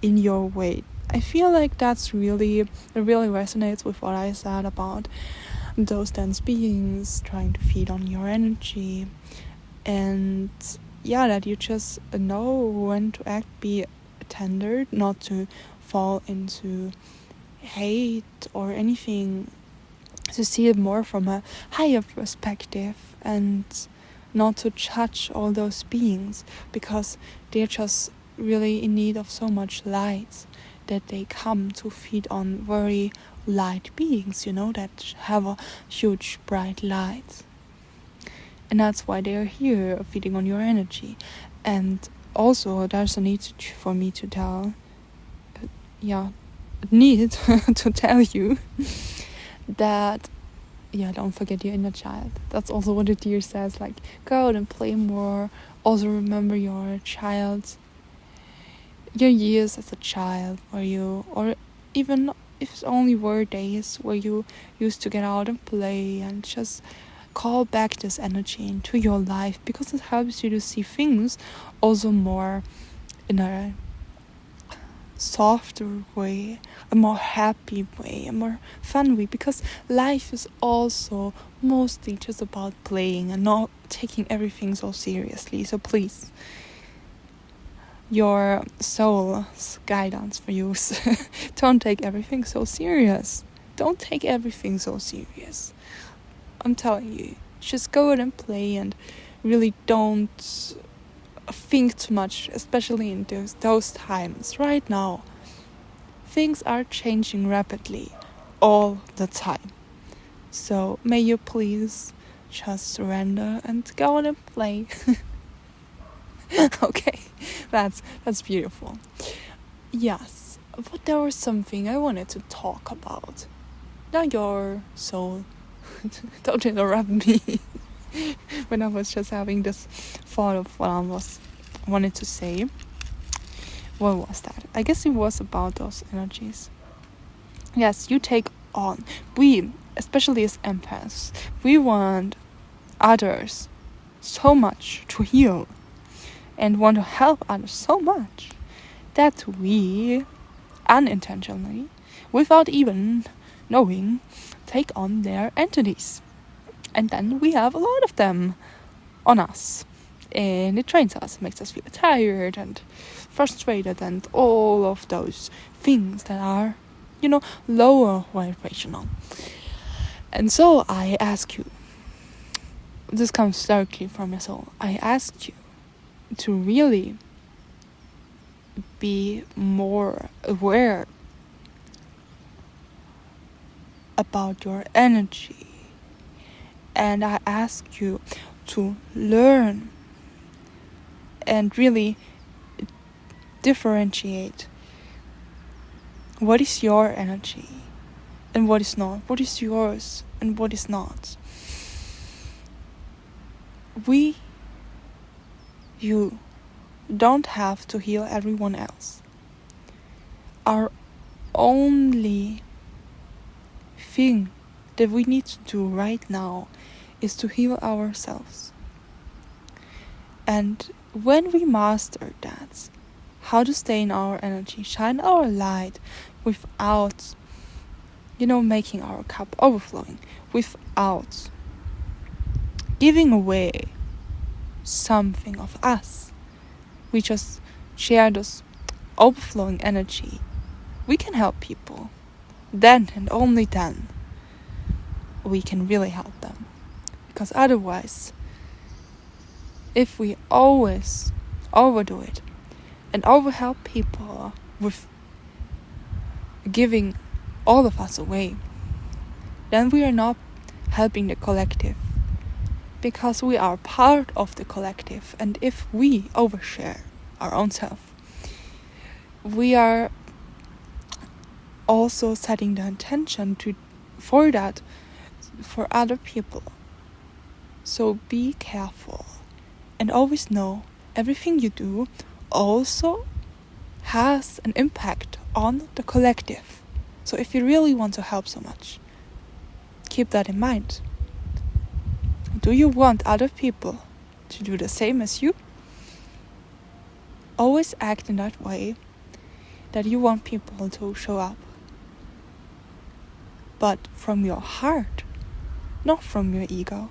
in your way. I feel like it really resonates with what I said about those dense beings trying to feed on your energy, and that you just know when to act, be tender, not to fall into hate or anything, to see it more from a higher perspective and not to judge all those beings, because they're just really in need of so much light, that they come to feed on very light beings, that have a huge bright light. And that's why they are here, feeding on your energy. And also there's a need for me to tell to tell you that don't forget your inner child. That's also what the deer says, like, go out and play more. Also remember your years as a child, or even if it's only were days where you used to get out and play, and just call back this energy into your life, because it helps you to see things also more in a softer way, a more happy way, a more fun way, because life is also mostly just about playing and not taking everything so seriously. So please, your soul's guidance for you, don't take everything so serious. Don't take everything so serious. I'm telling you, just go out and play, and really don't think too much, especially in those times. Right now, things are changing rapidly all the time. So may you please just surrender and go out and play. Okay, that's beautiful. Yes, but there was something I wanted to talk about. Now your soul. Don't interrupt me when I was just having this thought of what I wanted to say. What was that? I guess it was about those energies. Yes, you take on. We, especially as empaths, we want others so much to heal and want to help others so much that we unintentionally, without even knowing, take on their entities. And then we have a lot of them on us. and it drains us, makes us feel tired and frustrated and all of those things that are, lower vibrational. And so I ask you, this comes directly from your soul, I ask you to really be more aware about your energy. And I ask you to learn and really differentiate what is your energy and what is not, what is yours and what is not. You don't have to heal everyone else. Our only thing that we need to do right now is to heal ourselves. And when we master that, how to stay in our energy, shine our light without, making our cup overflowing, without giving away something of us. We just share this overflowing energy. We can help people. Then and only then we can really help them. Because otherwise, if we always overdo it and overhelp people with giving all of us away, then we are not helping the collective, because we are part of the collective. And if we overshare our own self, we are also setting the intention for that for other people. So be careful and always know everything you do also has an impact on the collective. So if you really want to help so much, keep that in mind. Do you want other people to do the same as you? Always act in that way that you want people to show up. But from your heart, not from your ego.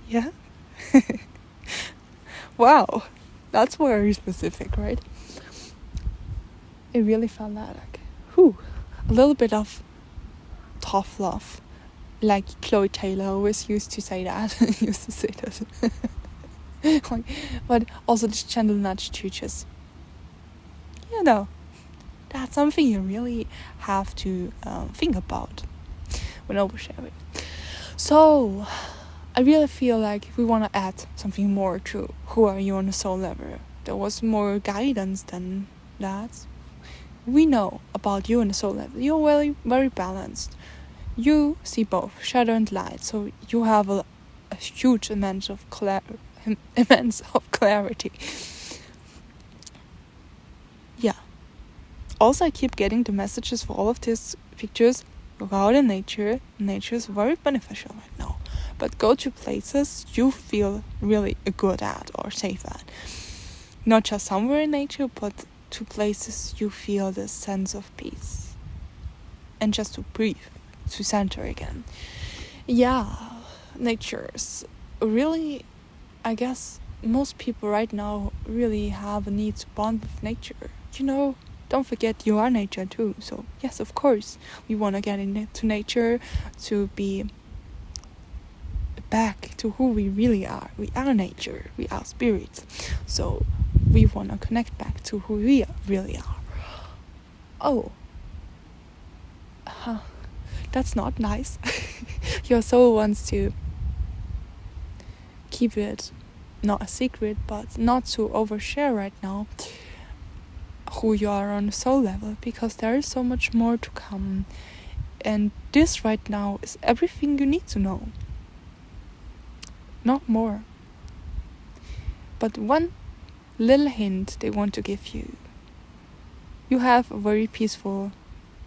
Yeah? Wow, that's very specific, right? It really felt like, a little bit of tough love. Like Chloe Taylor always used to say that. But also this gentle nudge to just, that's something you really have to think about when oversharing. So, I really feel like if we want to add something more to who are you on a soul level, there was more guidance than that. We know about you on a soul level. You're very, very balanced. You see both shadow and light, so you have a huge immense of clarity. Yeah. Also, I keep getting the messages for all of these pictures. Go out in nature. Nature is very beneficial right now. But go to places you feel really good at or safe at. Not just somewhere in nature, but to places you feel this sense of peace. And just to breathe, to center again. Yeah, nature's really, I guess, most people right now really have a need to bond with nature. Don't forget you are nature too. So yes, of course, we want to get into nature to be back to who we really are. We are nature. We are spirits. So we want to connect back to who we really are. Oh. That's not nice. Your soul wants to keep it not a secret, but not to overshare right now who you are on a soul level, because there is so much more to come. And this right now is everything you need to know. Not more. But one little hint they want to give you. You have a very peaceful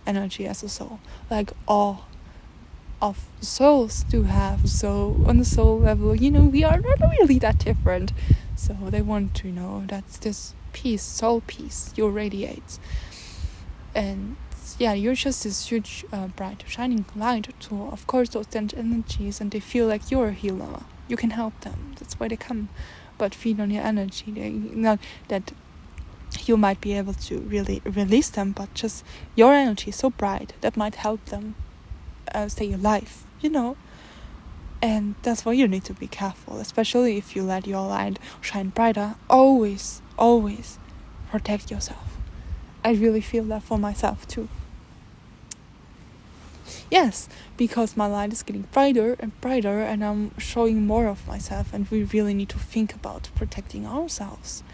energy as a soul. Like all of souls do have. So on the soul level, we are not really that different. So they want to know that this peace, soul peace, you radiate. And you're just this huge, bright, shining light to, of course, those dense energies, and they feel like you're a healer. You can help them. That's why they come. But feed on your energy. Not that you might be able to really release them, but just your energy is so bright that might help them stay alive, And that's why you need to be careful, especially if you let your light shine brighter. Always, always protect yourself. I really feel that for myself too. Yes, because my light is getting brighter and brighter, and I'm showing more of myself, and we really need to think about protecting ourselves.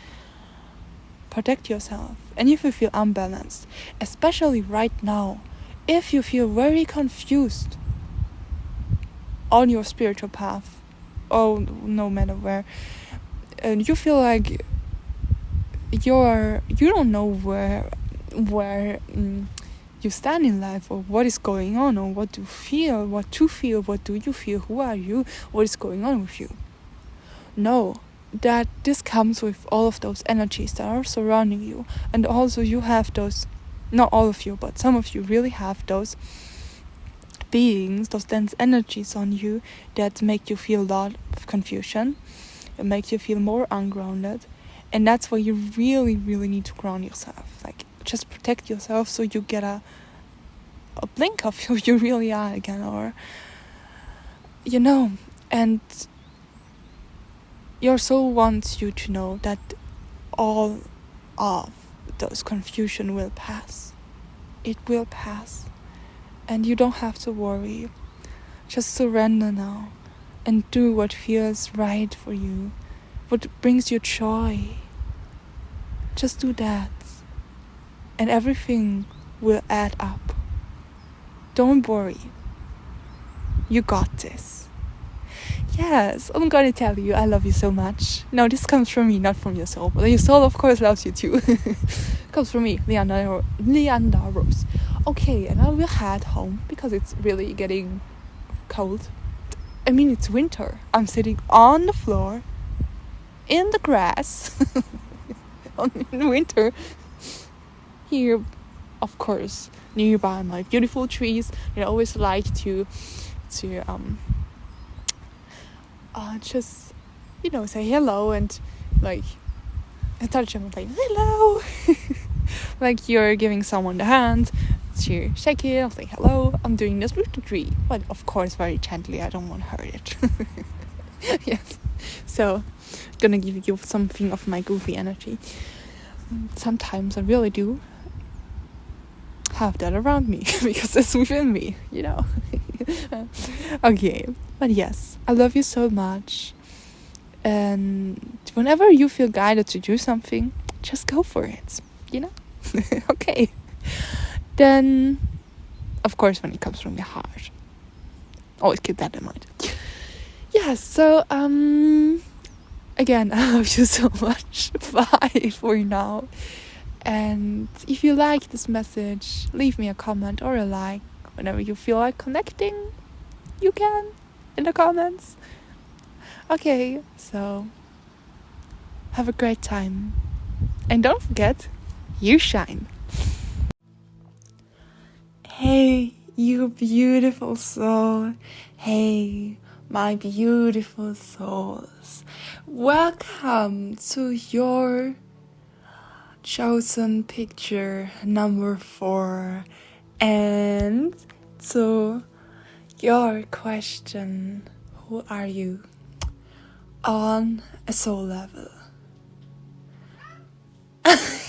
Protect yourself. And if you feel unbalanced, especially right now, if you feel very confused on your spiritual path, or no matter where, and you feel like you don't know where you stand in life, or what is going on, or what to feel, what do you feel, who are you, what is going on with you. Know that this comes with all of those energies that are surrounding you, and also you have those, not all of you, but some of you really have those beings, those dense energies on you that make you feel a lot of confusion, and make you feel more ungrounded. And that's why you really, really need to ground yourself. Like, just protect yourself so you get a blink of who you really are again, or and your soul wants you to know that all of those confusion will pass. It will pass. And you don't have to worry. Just surrender now and do what feels right for you, what brings you joy. Just do that. And everything will add up. Don't worry. You got this. Yes, I'm gonna tell you, I love you so much. No, this comes from me, not from your soul. But your soul, of course, loves you too. Comes from me, LiandaRose. Okay, and I will head home because it's really getting cold. I mean, it's winter. I'm sitting on the floor, in the grass, in winter. Here, of course, nearby my beautiful trees. I always like to just say hello, and like I touch them like hello. Like you're giving someone the hand to shake it. I'll say hello. I'm doing this with the tree, but of course very gently. I don't want to hurt it. Yes, so gonna give you something of my goofy energy. Sometimes I really do have that around me because it's within me, Okay, but yes, I love you so much, and whenever you feel guided to do something, just go for it, Okay, then of course when it comes from your heart, always keep that in mind. Yes, so again, I love you so much. Bye for now. And if you like this message, leave me a comment or a like. Whenever you feel like connecting, you can in the comments. Okay, so have a great time. And don't forget, you shine. Hey, you beautiful soul. Hey, my beautiful souls. Welcome to your chosen picture number 4, and to your question, who are you on a soul level?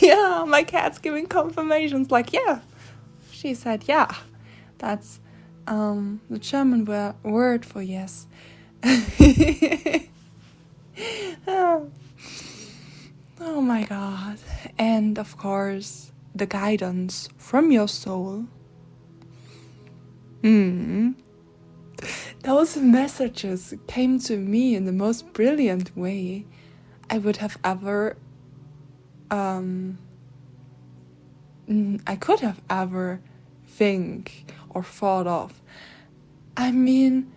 Yeah, my cat's giving confirmations like, yeah, she said yeah. That's the German word for yes. Oh my God. And of course, the guidance from your soul. Those messages came to me in the most brilliant way I would have ever I could have ever think or thought of. I mean,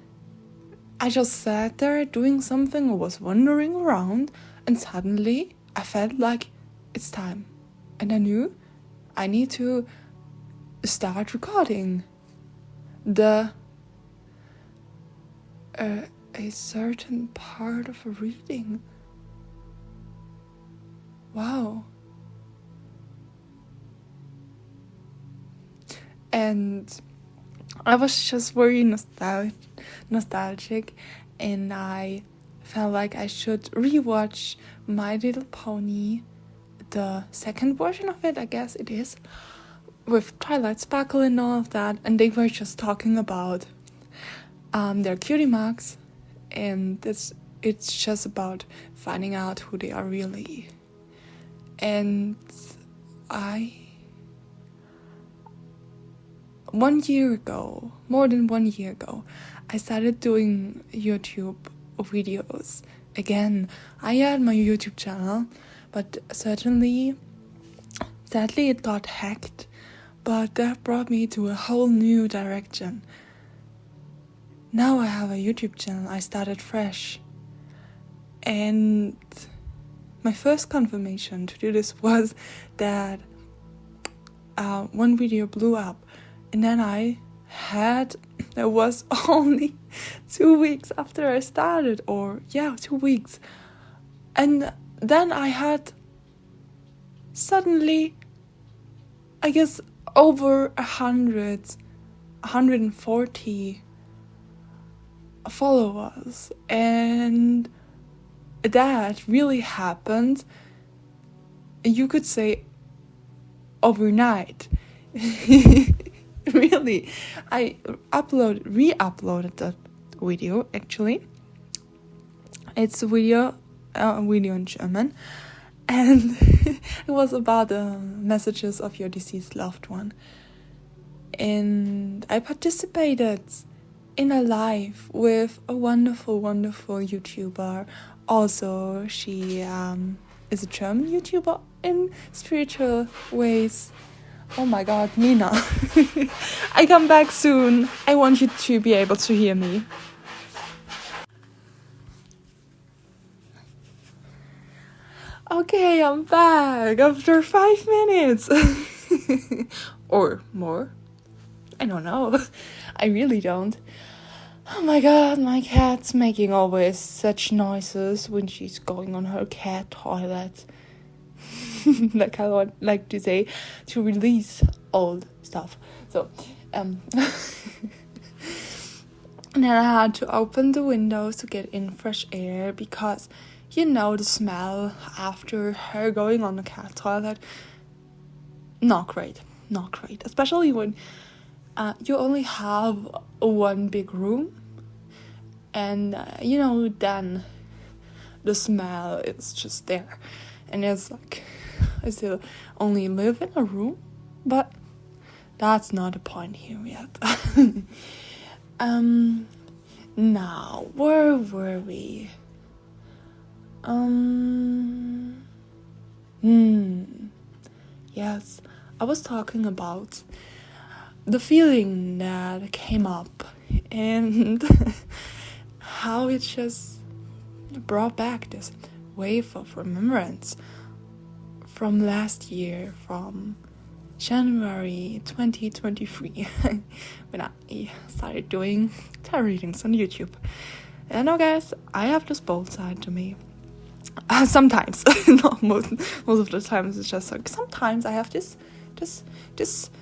I just sat there doing something or was wandering around, and suddenly I felt like it's time. And I knew I need to start recording a certain part of a reading. Wow. And I was just very nostalgic, and I felt like I should rewatch My Little Pony, the second version of it, I guess it is, with Twilight Sparkle and all of that, and they were just talking about their cutie marks, and it's just about finding out who they are really. And more than 1 year ago, I started doing YouTube videos again. I had my YouTube channel, but sadly it got hacked, but that brought me to a whole new direction. Now I have a YouTube channel. I started fresh, and my first confirmation to do this was that one video blew up, and then it was only 2 weeks after I started, 2 weeks, and then I had suddenly, I guess, over 140 followers, and that really happened, you could say, overnight. Really, I re-uploaded that video. Actually, it's a video in German, and it was about the messages of your deceased loved one, and I participated in a live with a wonderful YouTuber. Also, she is a German YouTuber in spiritual ways. Oh my god, Nina. I come back soon. I want you to be able to hear me. Okay, I'm back after 5 minutes. Or more. I don't know. I really don't. Oh my god, my cat's making always such noises when she's going on her cat toilet. Like I would like to say, to release old stuff. So, and then I had to open the windows to get in fresh air, because the smell after her going on the cat toilet, not great, especially when you only have one big room, and then the smell is just there, and it's like, I still only live in a room, but that's not the point here yet. Now, where were we? Yes, I was talking about the feeling that came up, and how it just brought back this wave of remembrance from last year, from January 2023, when I started doing tarot readings on YouTube. And now, guys, I have this bold side to me. Sometimes, not most of the times. It's just like sometimes I have this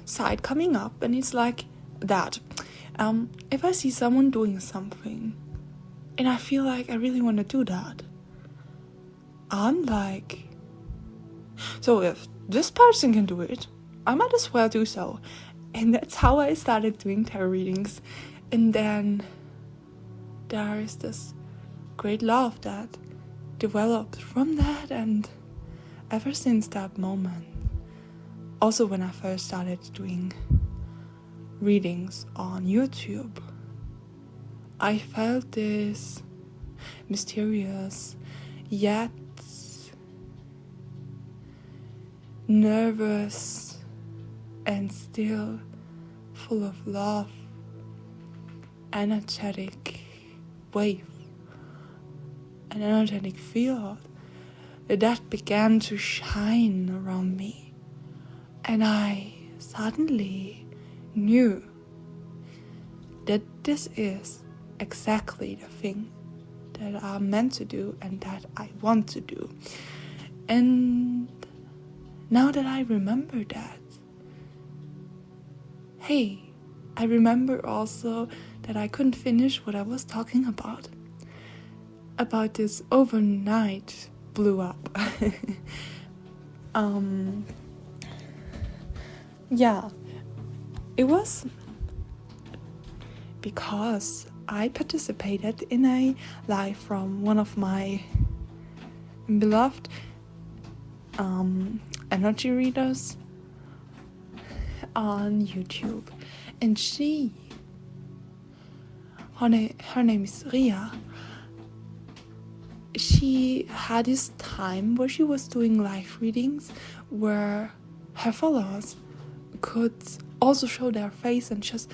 side coming up, and it's like that. If I see someone doing something, and I feel like I really want to do that, I'm like, so if this person can do it, I might as well do so. And that's how I started doing tarot readings. And then there is this great love that developed from that, and ever since that moment, also when I first started doing readings on YouTube, I felt this mysterious yet nervous and still full of love energetic wave, an energetic field that began to shine around me, and I suddenly knew that this is exactly the thing that I'm meant to do and that I want to do. And now that I remember that, hey, I remember also that I couldn't finish what I was talking about this overnight blew up. Yeah, it was because I participated in a live from one of my beloved energy readers on YouTube, and her name is Ria. She had this time where she was doing live readings where her followers could also show their face and just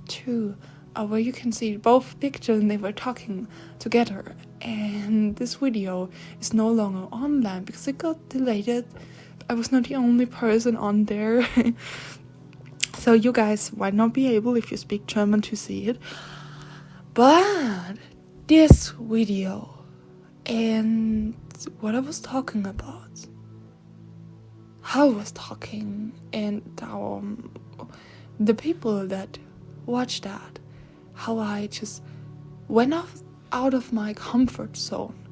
two where you can see both pictures and they were talking together. And this video is no longer online because it got deleted. I was not the only person on there. So you guys might not be able, if you speak German, to see it. But this video and what I was talking about, how I was talking, and the people that watched that, how I just went out of my comfort zone.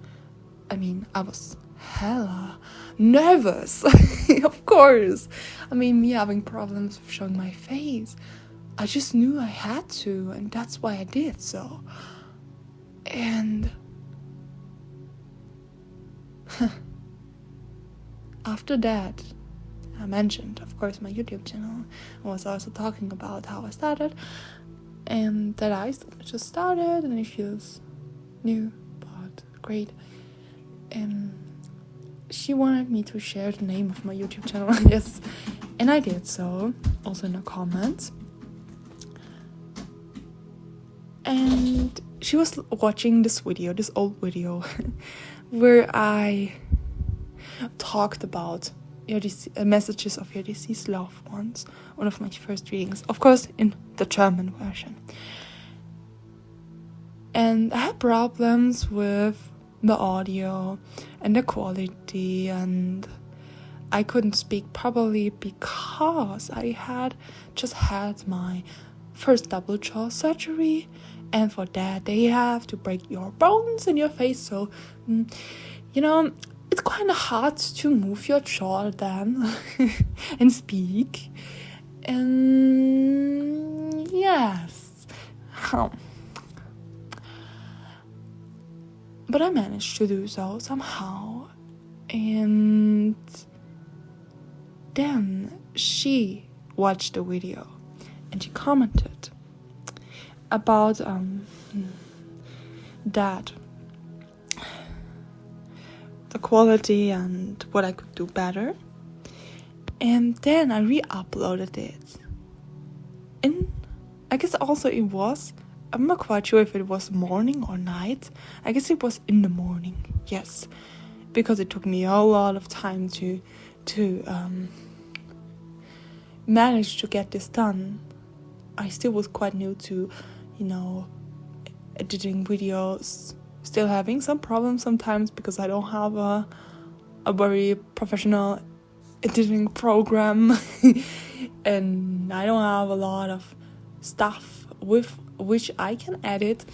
I mean, I was hella nervous, of course. I mean, me having problems with showing my face, I just knew I had to, and that's why I did so. And after that, I mentioned, of course, my YouTube channel. I was also talking about how I started, and that I just started, and it feels new, but great. And she wanted me to share the name of my YouTube channel, yes, and I did so, also in the comments. And she was watching this old video, where I talked about your messages of your deceased loved ones, one of my first readings, of course in the German version. And I had problems with the audio and the quality, and I couldn't speak properly because I had just had my first double jaw surgery, and for that they have to break your bones in your face, so it's kind of hard to move your jaw then and speak. And yes, but I managed to do so somehow. And then she watched the video and she commented about that, the quality and what I could do better. And then I re-uploaded it. And I guess also I'm not quite sure if it was morning or night. I guess it was in the morning, yes. Because it took me a lot of time to manage to get this done. I still was quite new to, editing videos. Still having some problems sometimes because I don't have a very professional editing program and I don't have a lot of stuff with which I can edit.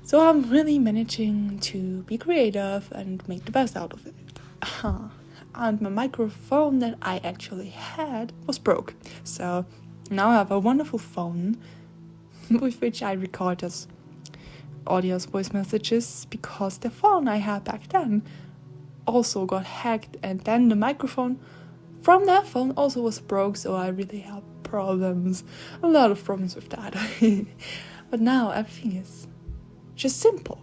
So I'm really managing to be creative and make the best out of it. And my microphone that I actually had was broke. So now I have a wonderful phone with which I record this audio voice messages, because the phone I had back then also got hacked, and then the microphone from that phone also was broke, so I really had a lot of problems with that. But now everything is just simple,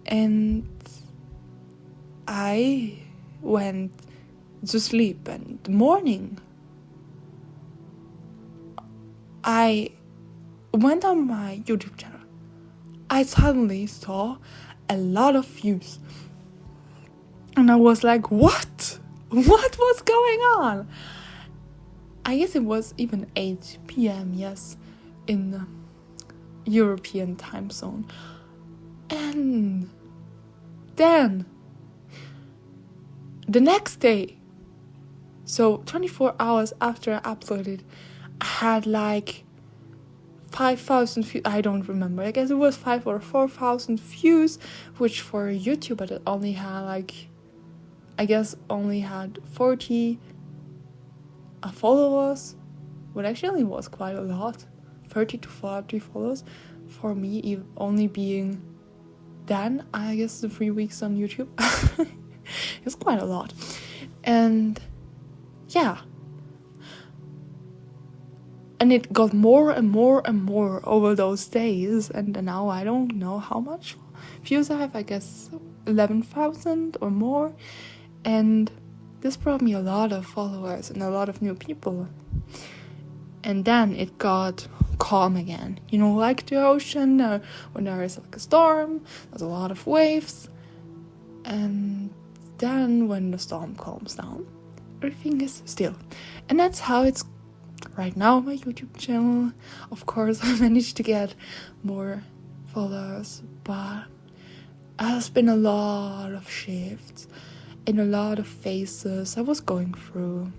and I went to sleep, and the morning I went on my YouTube channel. I suddenly saw a lot of views. And I was like, what? What was going on? I guess it was even 8 p.m, yes, in the European time zone. And then the next day, so 24 hours after I uploaded, I had like 5,000 views. I don't remember. I guess it was 5 or 4,000 views, which for a YouTuber that only had only had 40 followers, what actually was quite a lot. 30 to 40 followers for me, only being then, I guess, the 3 weeks on YouTube. It's quite a lot. And yeah, and it got more and more and more over those days, and now I don't know how much views I have. I guess 11,000 or more, and this brought me a lot of followers and a lot of new people. And then it got calm again, like the ocean, when there is like a storm, there's a lot of waves, and then when the storm calms down, everything is still. And that's how it's right now on my YouTube channel. Of course, I managed to get more followers, but there's been a lot of shifts and a lot of phases I was going through.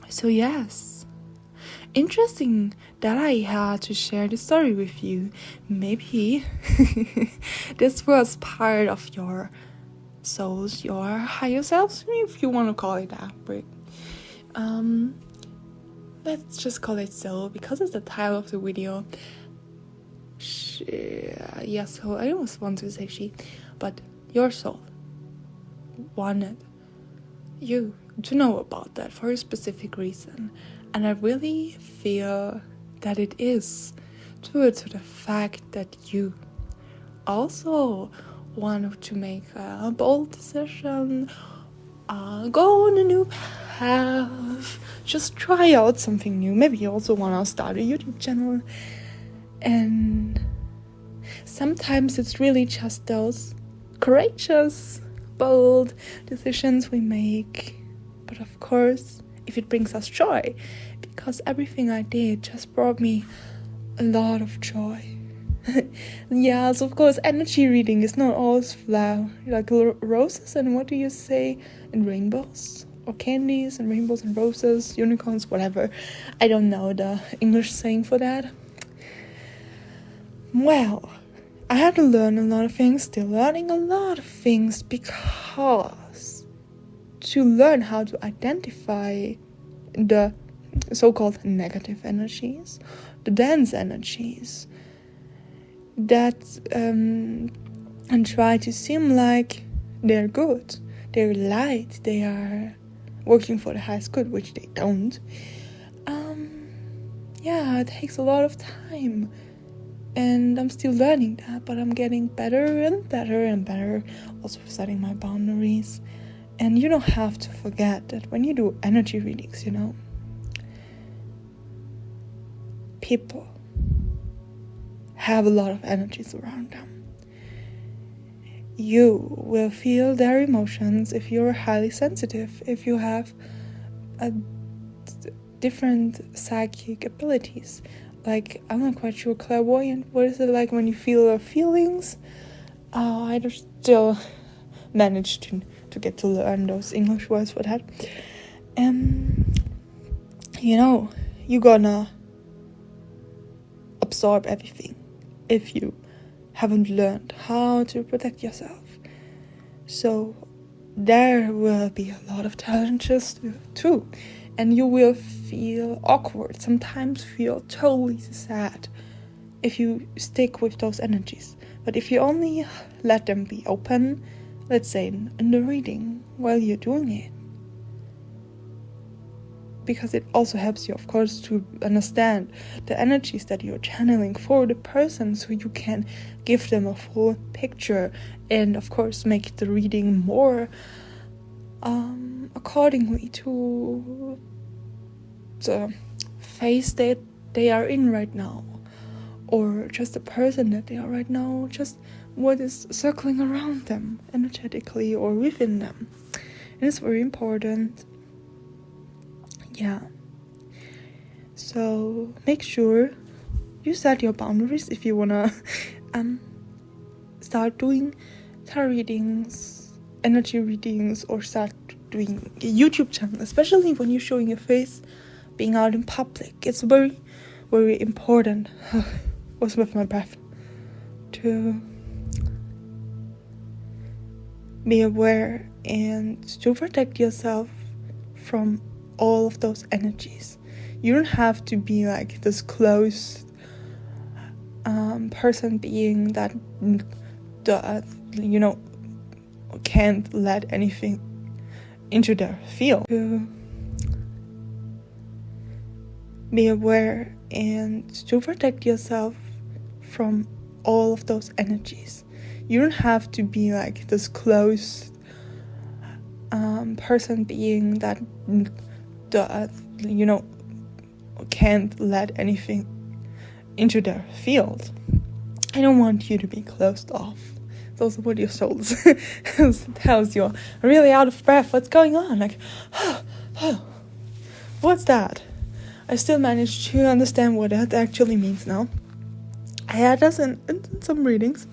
So yes, interesting that I had to share the story with you. Maybe this was part of your souls, your higher selves, if you want to call it that. But let's just call it soul, because it's the title of the video. Yes, so I almost want to say she, but your soul wanted you to know about that for a specific reason. And I really feel that it is due to the fact that you also wanted to make a bold decision, go on a new path, just try out something new. Maybe you also want to start a YouTube channel. And sometimes it's really just those courageous, bold decisions we make. But of course, if it brings us joy, because everything I did just brought me a lot of joy. Yes, of course, energy reading is not always flower, like roses and what do you say, and rainbows, or candies and rainbows and roses, unicorns, whatever. I don't know the English saying for that. Well, I had to learn a lot of things, still learning a lot of things, because to learn how to identify the so-called negative energies, the dense energies, that and try to seem like they're good, they're light, they are working for the highest good, which they don't. It takes a lot of time, and I'm still learning that, but I'm getting better and better and better, also setting my boundaries. And you don't have to forget that when you do energy readings, people have a lot of energies around them. You will feel their emotions if you're highly sensitive, if you have different psychic abilities. Like, I'm not quite sure, clairvoyant, what is it like when you feel their feelings? I just still managed to get to learn those English words for that. You're gonna absorb everything if you haven't learned how to protect yourself. So there will be a lot of challenges too, and you will feel awkward, sometimes feel totally sad if you stick with those energies. But if you only let them be open, let's say in the reading while you're doing it, because it also helps you, of course, to understand the energies that you're channeling for the person, so you can give them a full picture and, of course, make the reading more accordingly to the phase that they are in right now, or just the person that they are right now, just what is circling around them energetically or within them. And it's very important. Yeah. So make sure you set your boundaries if you wanna start doing tarot readings, energy readings, or start doing a YouTube channel, especially when you're showing your face, being out in public. It's very, very important. Was with my breath to be aware and to protect yourself from all of those energies. You don't have to be like this closed person being that can't let anything into their field. To be aware and to protect yourself from all of those energies. You don't have to be like this closed person being that can't let anything into their field. I don't want you to be closed off. Those are what your soul tells you. Really out of breath. What's going on? Like, what's that? I still managed to understand what that actually means now. I had this in some readings.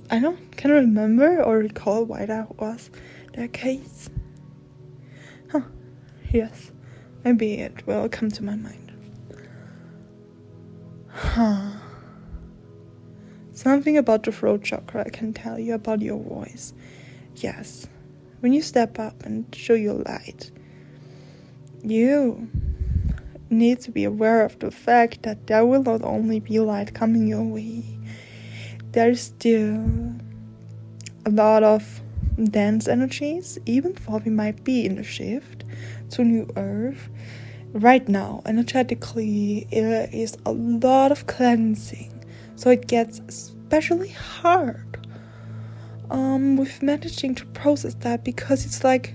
I can't remember or recall why that was the case. Yes. Maybe it will come to my mind. Something about the throat chakra I can tell you about your voice. Yes. When you step up and show your light, you need to be aware of the fact that there will not only be light coming your way. There's still a lot of dense energies, even though we might be in the shift to new earth. Right now, energetically, there is a lot of cleansing. So it gets especially hard with managing to process that, because it's like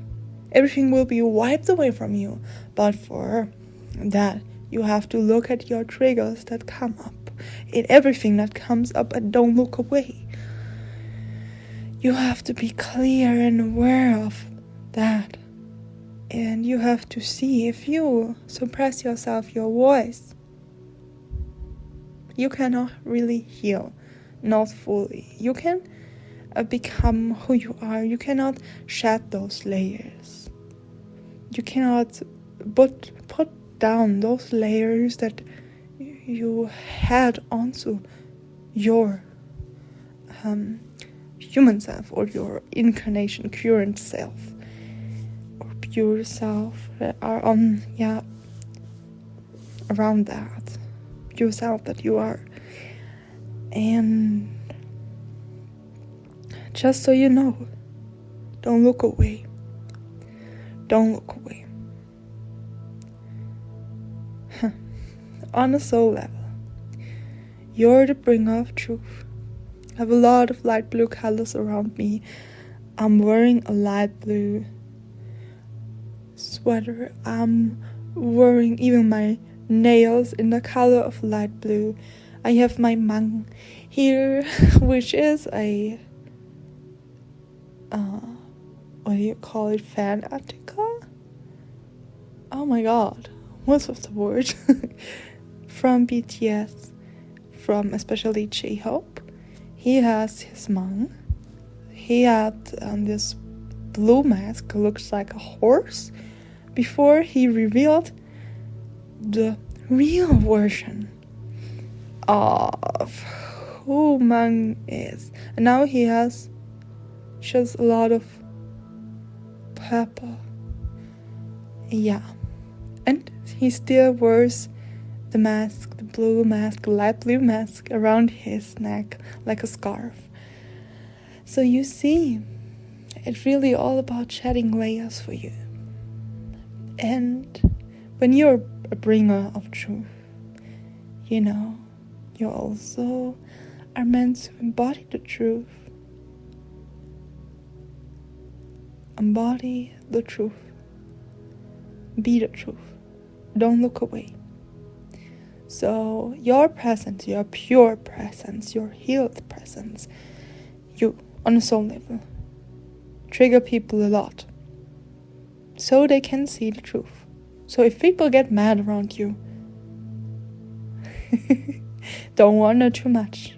everything will be wiped away from you. But for that, you have to look at your triggers that come up. In everything that comes up, and don't look away. You have to be clear and aware of that. And you have to see, if you suppress yourself, your voice, you cannot really heal. Not fully. You can become who you are. You cannot shed those layers. You cannot put down those layers that you had onto your human self, or your incarnation current self, or pure self that are around that pure self that you are. And just so you know, don't look away. Don't look away. On a soul level, you're the bringer of truth. I have a lot of light blue colors around me. I'm wearing a light blue sweater. I'm wearing even my nails in the color of light blue. I have my mung here, which is a what do you call it, fan article? Oh my god, what's with the word? From BTS, from especially J-Hope. He has his mung. He had this blue mask, looks like a horse, before he revealed the real version of who Mang is. And now he has just a lot of purple. Yeah. And he still wears the mask, the blue mask, light blue mask around his neck like a scarf. So you see, it's really all about shedding layers for you. And when you're a bringer of truth, you know, you also are meant to embody the truth. Embody the truth. Be the truth. Don't look away. So your presence, your pure presence, your healed presence, you, on a soul level, trigger people a lot. So they can see the truth. So if people get mad around you, don't wonder too much.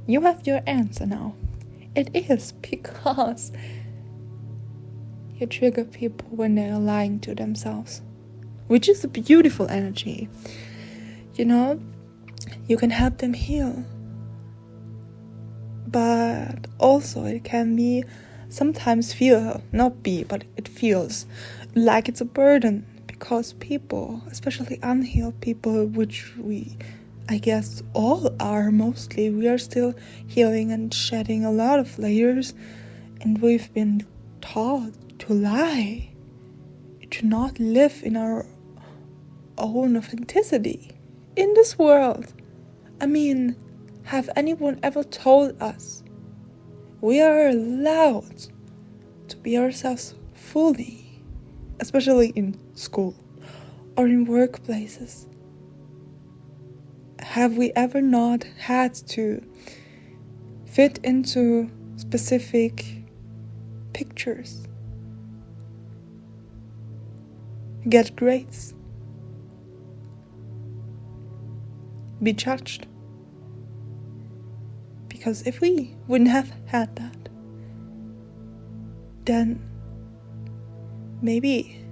You have your answer now. It is because you trigger people when they are lying to themselves, which is a beautiful energy. You know, you can help them heal. But also it can be sometimes but it feels like it's a burden, because people, especially unhealed people, which we, I guess, all are mostly, we are still healing and shedding a lot of layers, and we've been taught to lie, to not live in our own authenticity in this world. I mean, have anyone ever told us we are allowed to be ourselves fully, especially in school or in workplaces? Have we ever not had to fit into specific pictures, get grades, be judged? Because if we wouldn't have had that, then maybe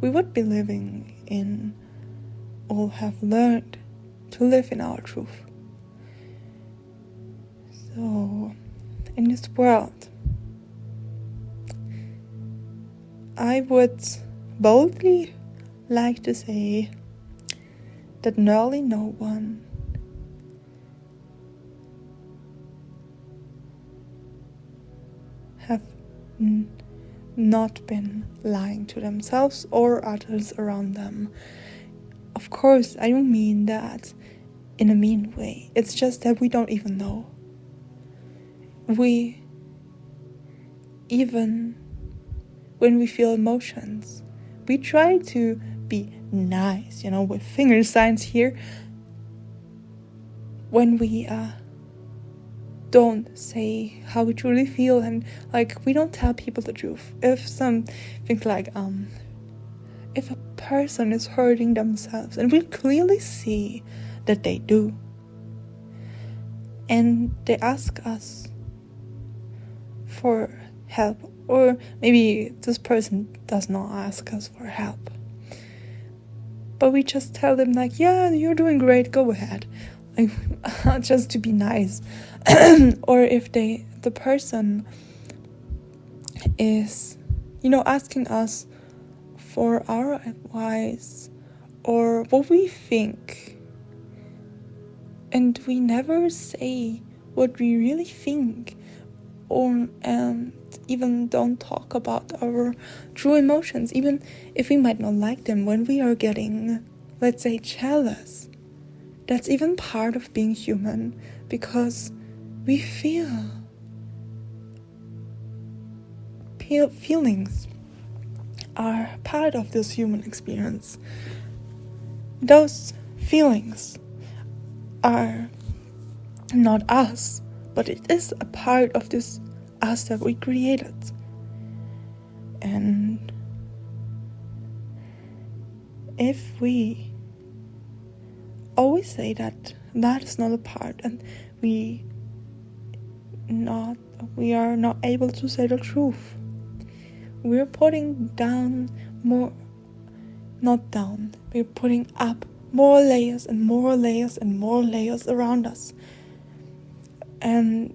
we would be living in, or have learned to live in our truth. So, in this world, I would boldly like to say that nearly no one have not been lying to themselves or others around them. Of course, I don't mean that in a mean way. It's just that we don't even know. We, even when we feel emotions, we try to be nice, with finger signs here, when we don't say how we truly feel, and we don't tell people the truth. If something if a person is hurting themselves, and we clearly see that they do, and they ask us for help, or maybe this person does not ask us for help, but we just tell them yeah, you're doing great, go ahead, just to be nice. Or if the person is asking us for our advice or what we think, and we never say what we really think, and even don't talk about our true emotions, even if we might not like them, when we are getting, let's say, jealous. That's even part of being human, because we feel feelings are part of this human experience. Those feelings are not us, but it is a part of this us that we created. And if we always say that is not a part, and we are not able to say the truth, we're putting we're putting up more layers and more layers and more layers around us. And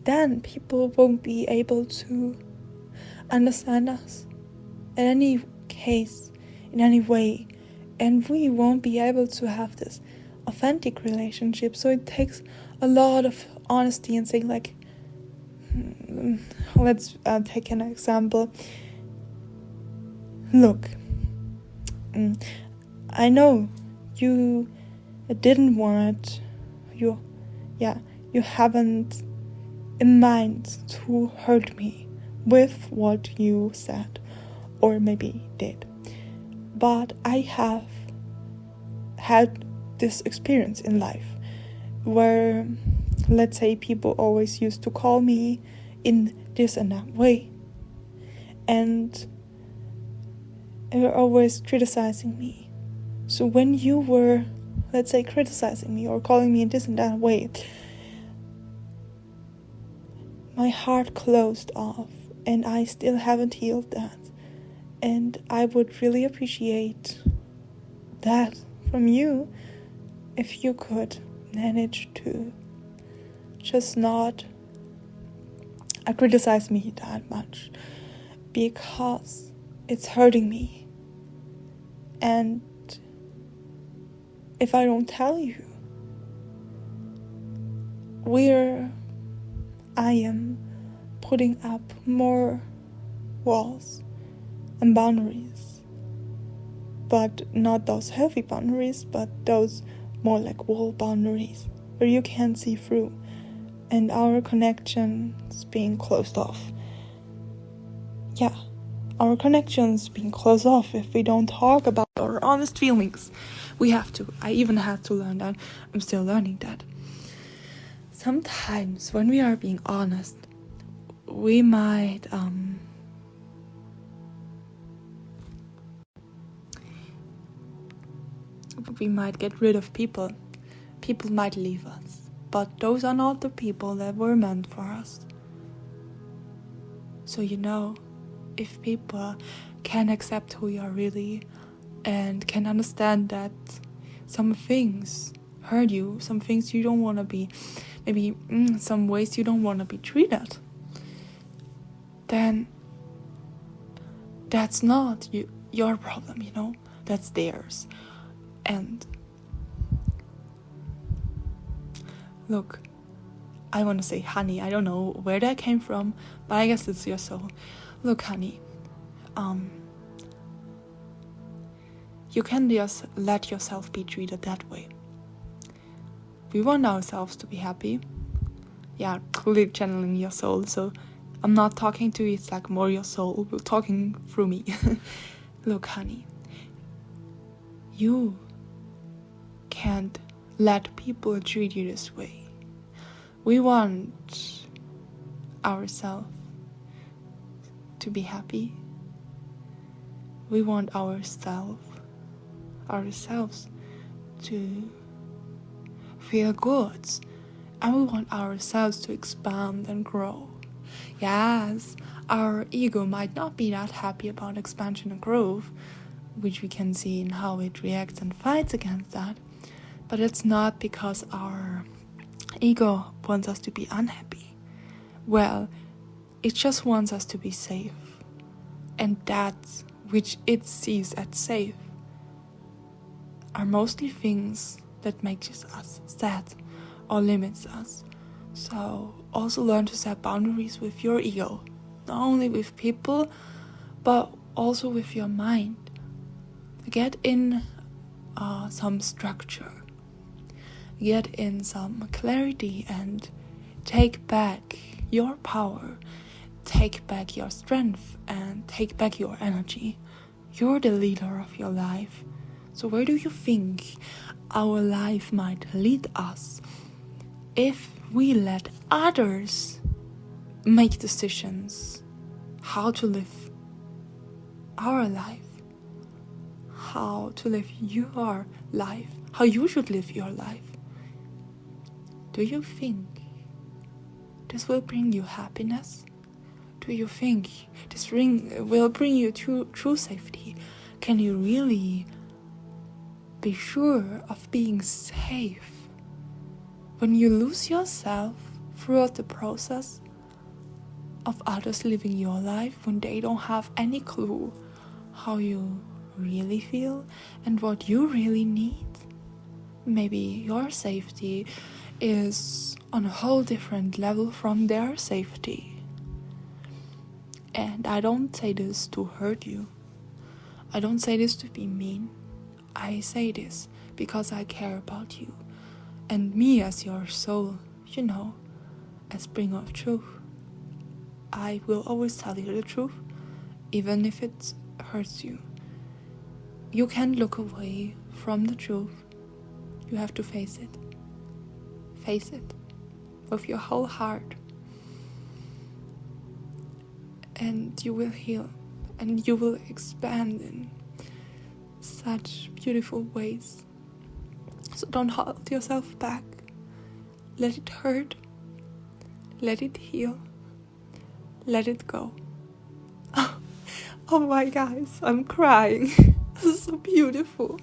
then people won't be able to understand us in any case, in any way, and we won't be able to have this authentic relationship. So it takes a lot of honesty and saying let's take an example. Look, I know you didn't want you haven't in mind to hurt me with what you said or maybe did, but I have had this experience in life where, let's say, people always used to call me in this and that way, and and you're always criticizing me. So when you were, let's say, criticizing me or calling me in this and that way, my heart closed off, and I still haven't healed that. And I would really appreciate that from you if you could manage to just not criticize me that much, because it's hurting me. And if I don't tell you, I am putting up more walls and boundaries, but not those heavy boundaries, but those more like wall boundaries where you can't see through, and our connections being closed off. Yeah, our connections being closed off if we don't talk about our honest feelings. I even had to learn that. I'm still learning that. Sometimes when we are being honest, we might get rid of people. People might leave us, but those are not the people that were meant for us. So if people can accept who you are really and can understand that some things hurt you, some things you don't want to be, maybe some ways you don't want to be treated, then that's not your problem, that's theirs. And look, I want to say, honey, I don't know where that came from, but I guess it's your soul. Look, honey, you can just let yourself be treated that way. We want ourselves to be happy. Yeah, clearly channeling your soul, so I'm not talking to you, it's like more your soul, we're talking through me. Look, honey, you can't let people treat you this way. We want ourselves to be happy. We want ourselves to feel good, and we want ourselves to expand and grow. Yes, our ego might not be that happy about expansion and growth, which we can see in how it reacts and fights against that, but it's not because our ego wants us to be unhappy. Well, it just wants us to be safe, and that which it sees as safe are mostly things that makes us sad or limits us. So also learn to set boundaries with your ego, not only with people, but also with your mind. Get in some structure, get in some clarity, and take back your power, take back your strength, and take back your energy. You're the leader of your life. So where do you think our life might lead us if we let others make decisions how to live our life, how to live your life, how you should live your life? Do you think this will bring you happiness? Do you think this will bring you true safety? Can you really be sure of being safe when you lose yourself throughout the process of others living your life, when they don't have any clue how you really feel and what you really need? Maybe your safety is on a whole different level from their safety. And I don't say this to hurt you. I don't say this to be mean. I say this because I care about you and me as your soul, as bringer of truth. I will always tell you the truth, even if it hurts you. You can't look away from the truth. You have to face it. Face it with your whole heart, and you will heal. and you will expand in such beautiful ways. So don't hold yourself back. Let it hurt. Let it heal. Let it go. Oh my guys, I'm crying. This is so beautiful.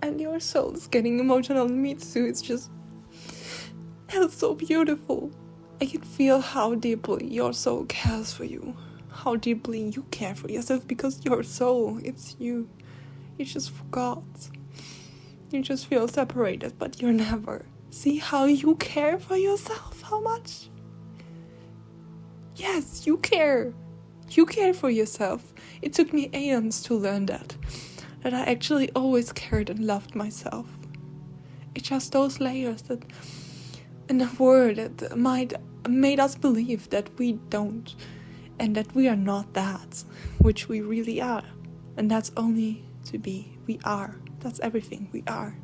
And your soul is getting emotional on me too. It's so beautiful. I can feel how deeply your soul cares for you. How deeply you care for yourself, because your soul, it's you. You just forgot. You just feel separated, but you're never. See how you care for yourself? How much? Yes, you care. You care for yourself. It took me aeons to learn that I actually always cared and loved myself. It's just those layers that in a word that made us believe that we don't, and that we are not that, which we really are. And that's only to be. We are. That's everything we are.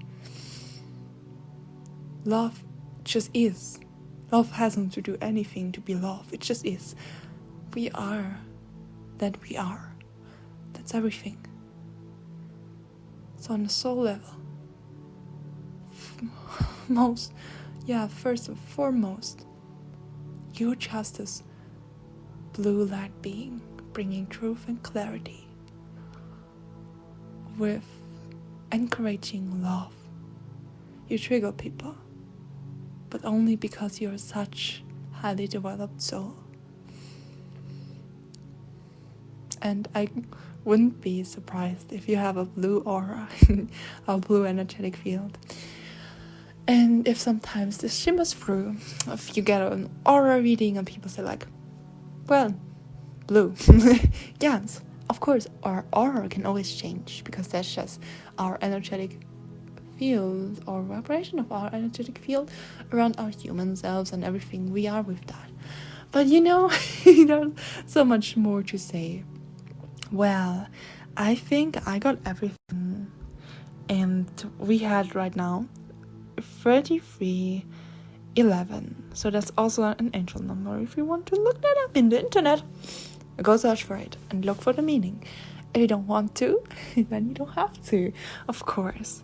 Love just is. Love hasn't to do anything to be love. It just is. We are that we are. That's everything. So on the soul level, first and foremost, you're just this blue light being, bringing truth and clarity with encouraging love. You trigger people, but only because you're such highly developed soul. And I wouldn't be surprised if you have a blue aura, a blue energetic field. And if sometimes this shimmers through, if you get an aura reading and people say like, well, blue. Yes, of course, our aura can always change, because that's just our energetic field or vibration of our energetic field around our human selves and everything we are with that. But there's so much more to say. Well, I think I got everything, and we had right now 3311. So that's also an angel number. If you want to look that up in the internet, go search for it and look for the meaning. If you don't want to, then you don't have to, of course.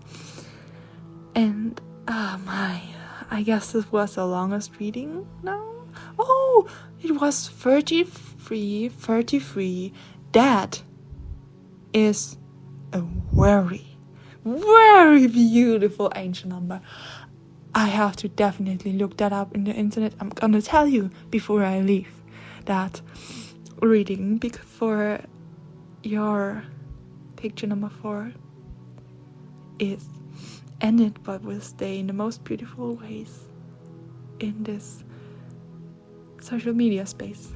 And I guess this was the longest reading now. Oh, it was 33. That is a very, very beautiful angel number. I have to definitely look that up in the internet. I'm gonna tell you before I leave that reading for your picture number 4 is ended, but will stay in the most beautiful ways in this social media space.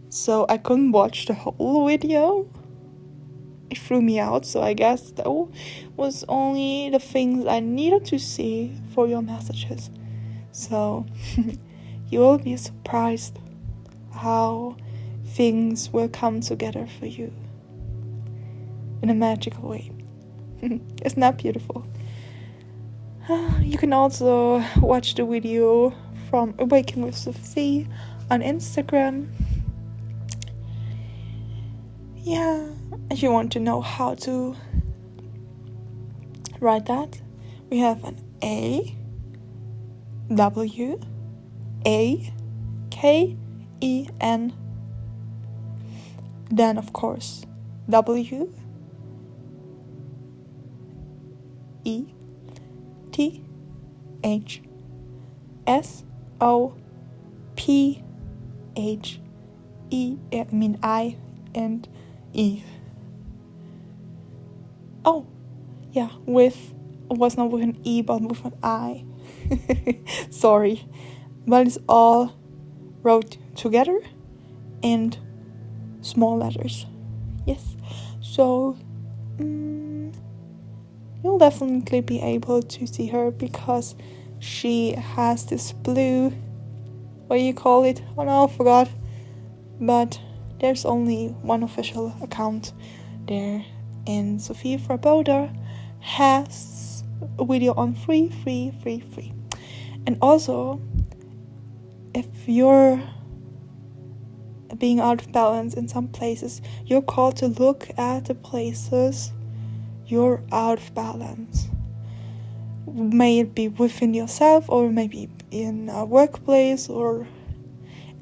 So I couldn't watch the whole video. It threw me out, so I guess that was only the things I needed to see for your messages. So you will be surprised how things will come together for you in a magical way. Isn't that beautiful? You can also watch the video from Awaken with Sophie on Instagram. Yeah, if you want to know how to write that, we have an A, W, A, K, E, N. Then, of course, W, E, T, H, S, O, P, H, E, I, and E. Oh, yeah, was not with an E, but with an I. Sorry. But it's all wrote together and small letters. Yes. So, you'll definitely be able to see her because she has this blue, what do you call it? Oh no, I forgot. But there's only one official account there, and Sophie Fraboda has a video on free. And also, if you're being out of balance in some places. You're called to look at the places you're out of balance. May it be within yourself, or maybe in a workplace, or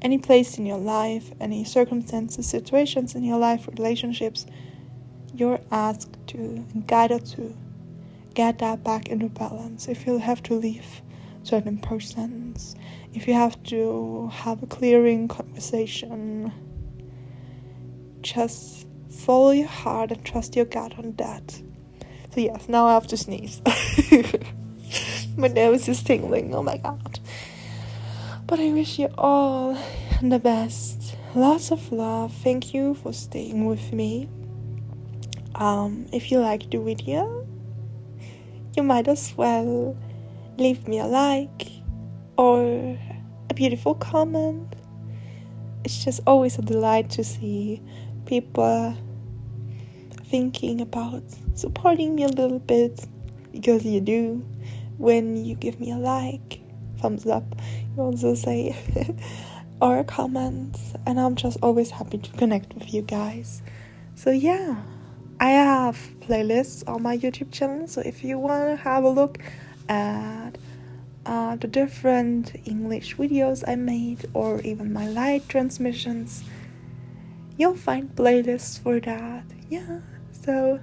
any place in your life, any circumstances, situations in your life, relationships. You're asked to and guided to get that back into balance. If you have to leave certain persons, if you have to have a clearing conversation, just follow your heart and trust your gut on that. So yes, now I have to sneeze. My nose is tingling, oh my god. But I wish you all the best. Lots of love. Thank you for staying with me. If you liked the video, you might as well leave me a like or a beautiful comment. It's just always a delight to see people thinking about supporting me a little bit, because you do when you give me a like, thumbs up, you also say, or a comment, and I'm just always happy to connect with you guys. So yeah, I have playlists on my YouTube channel, so if you want to have a look at the different English videos I made, or even my light transmissions, you'll find playlists for that. Yeah, so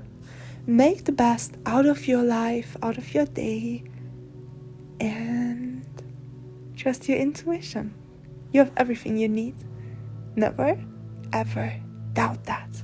make the best out of your life, out of your day, and trust your intuition. You have everything you need. Never, ever doubt that.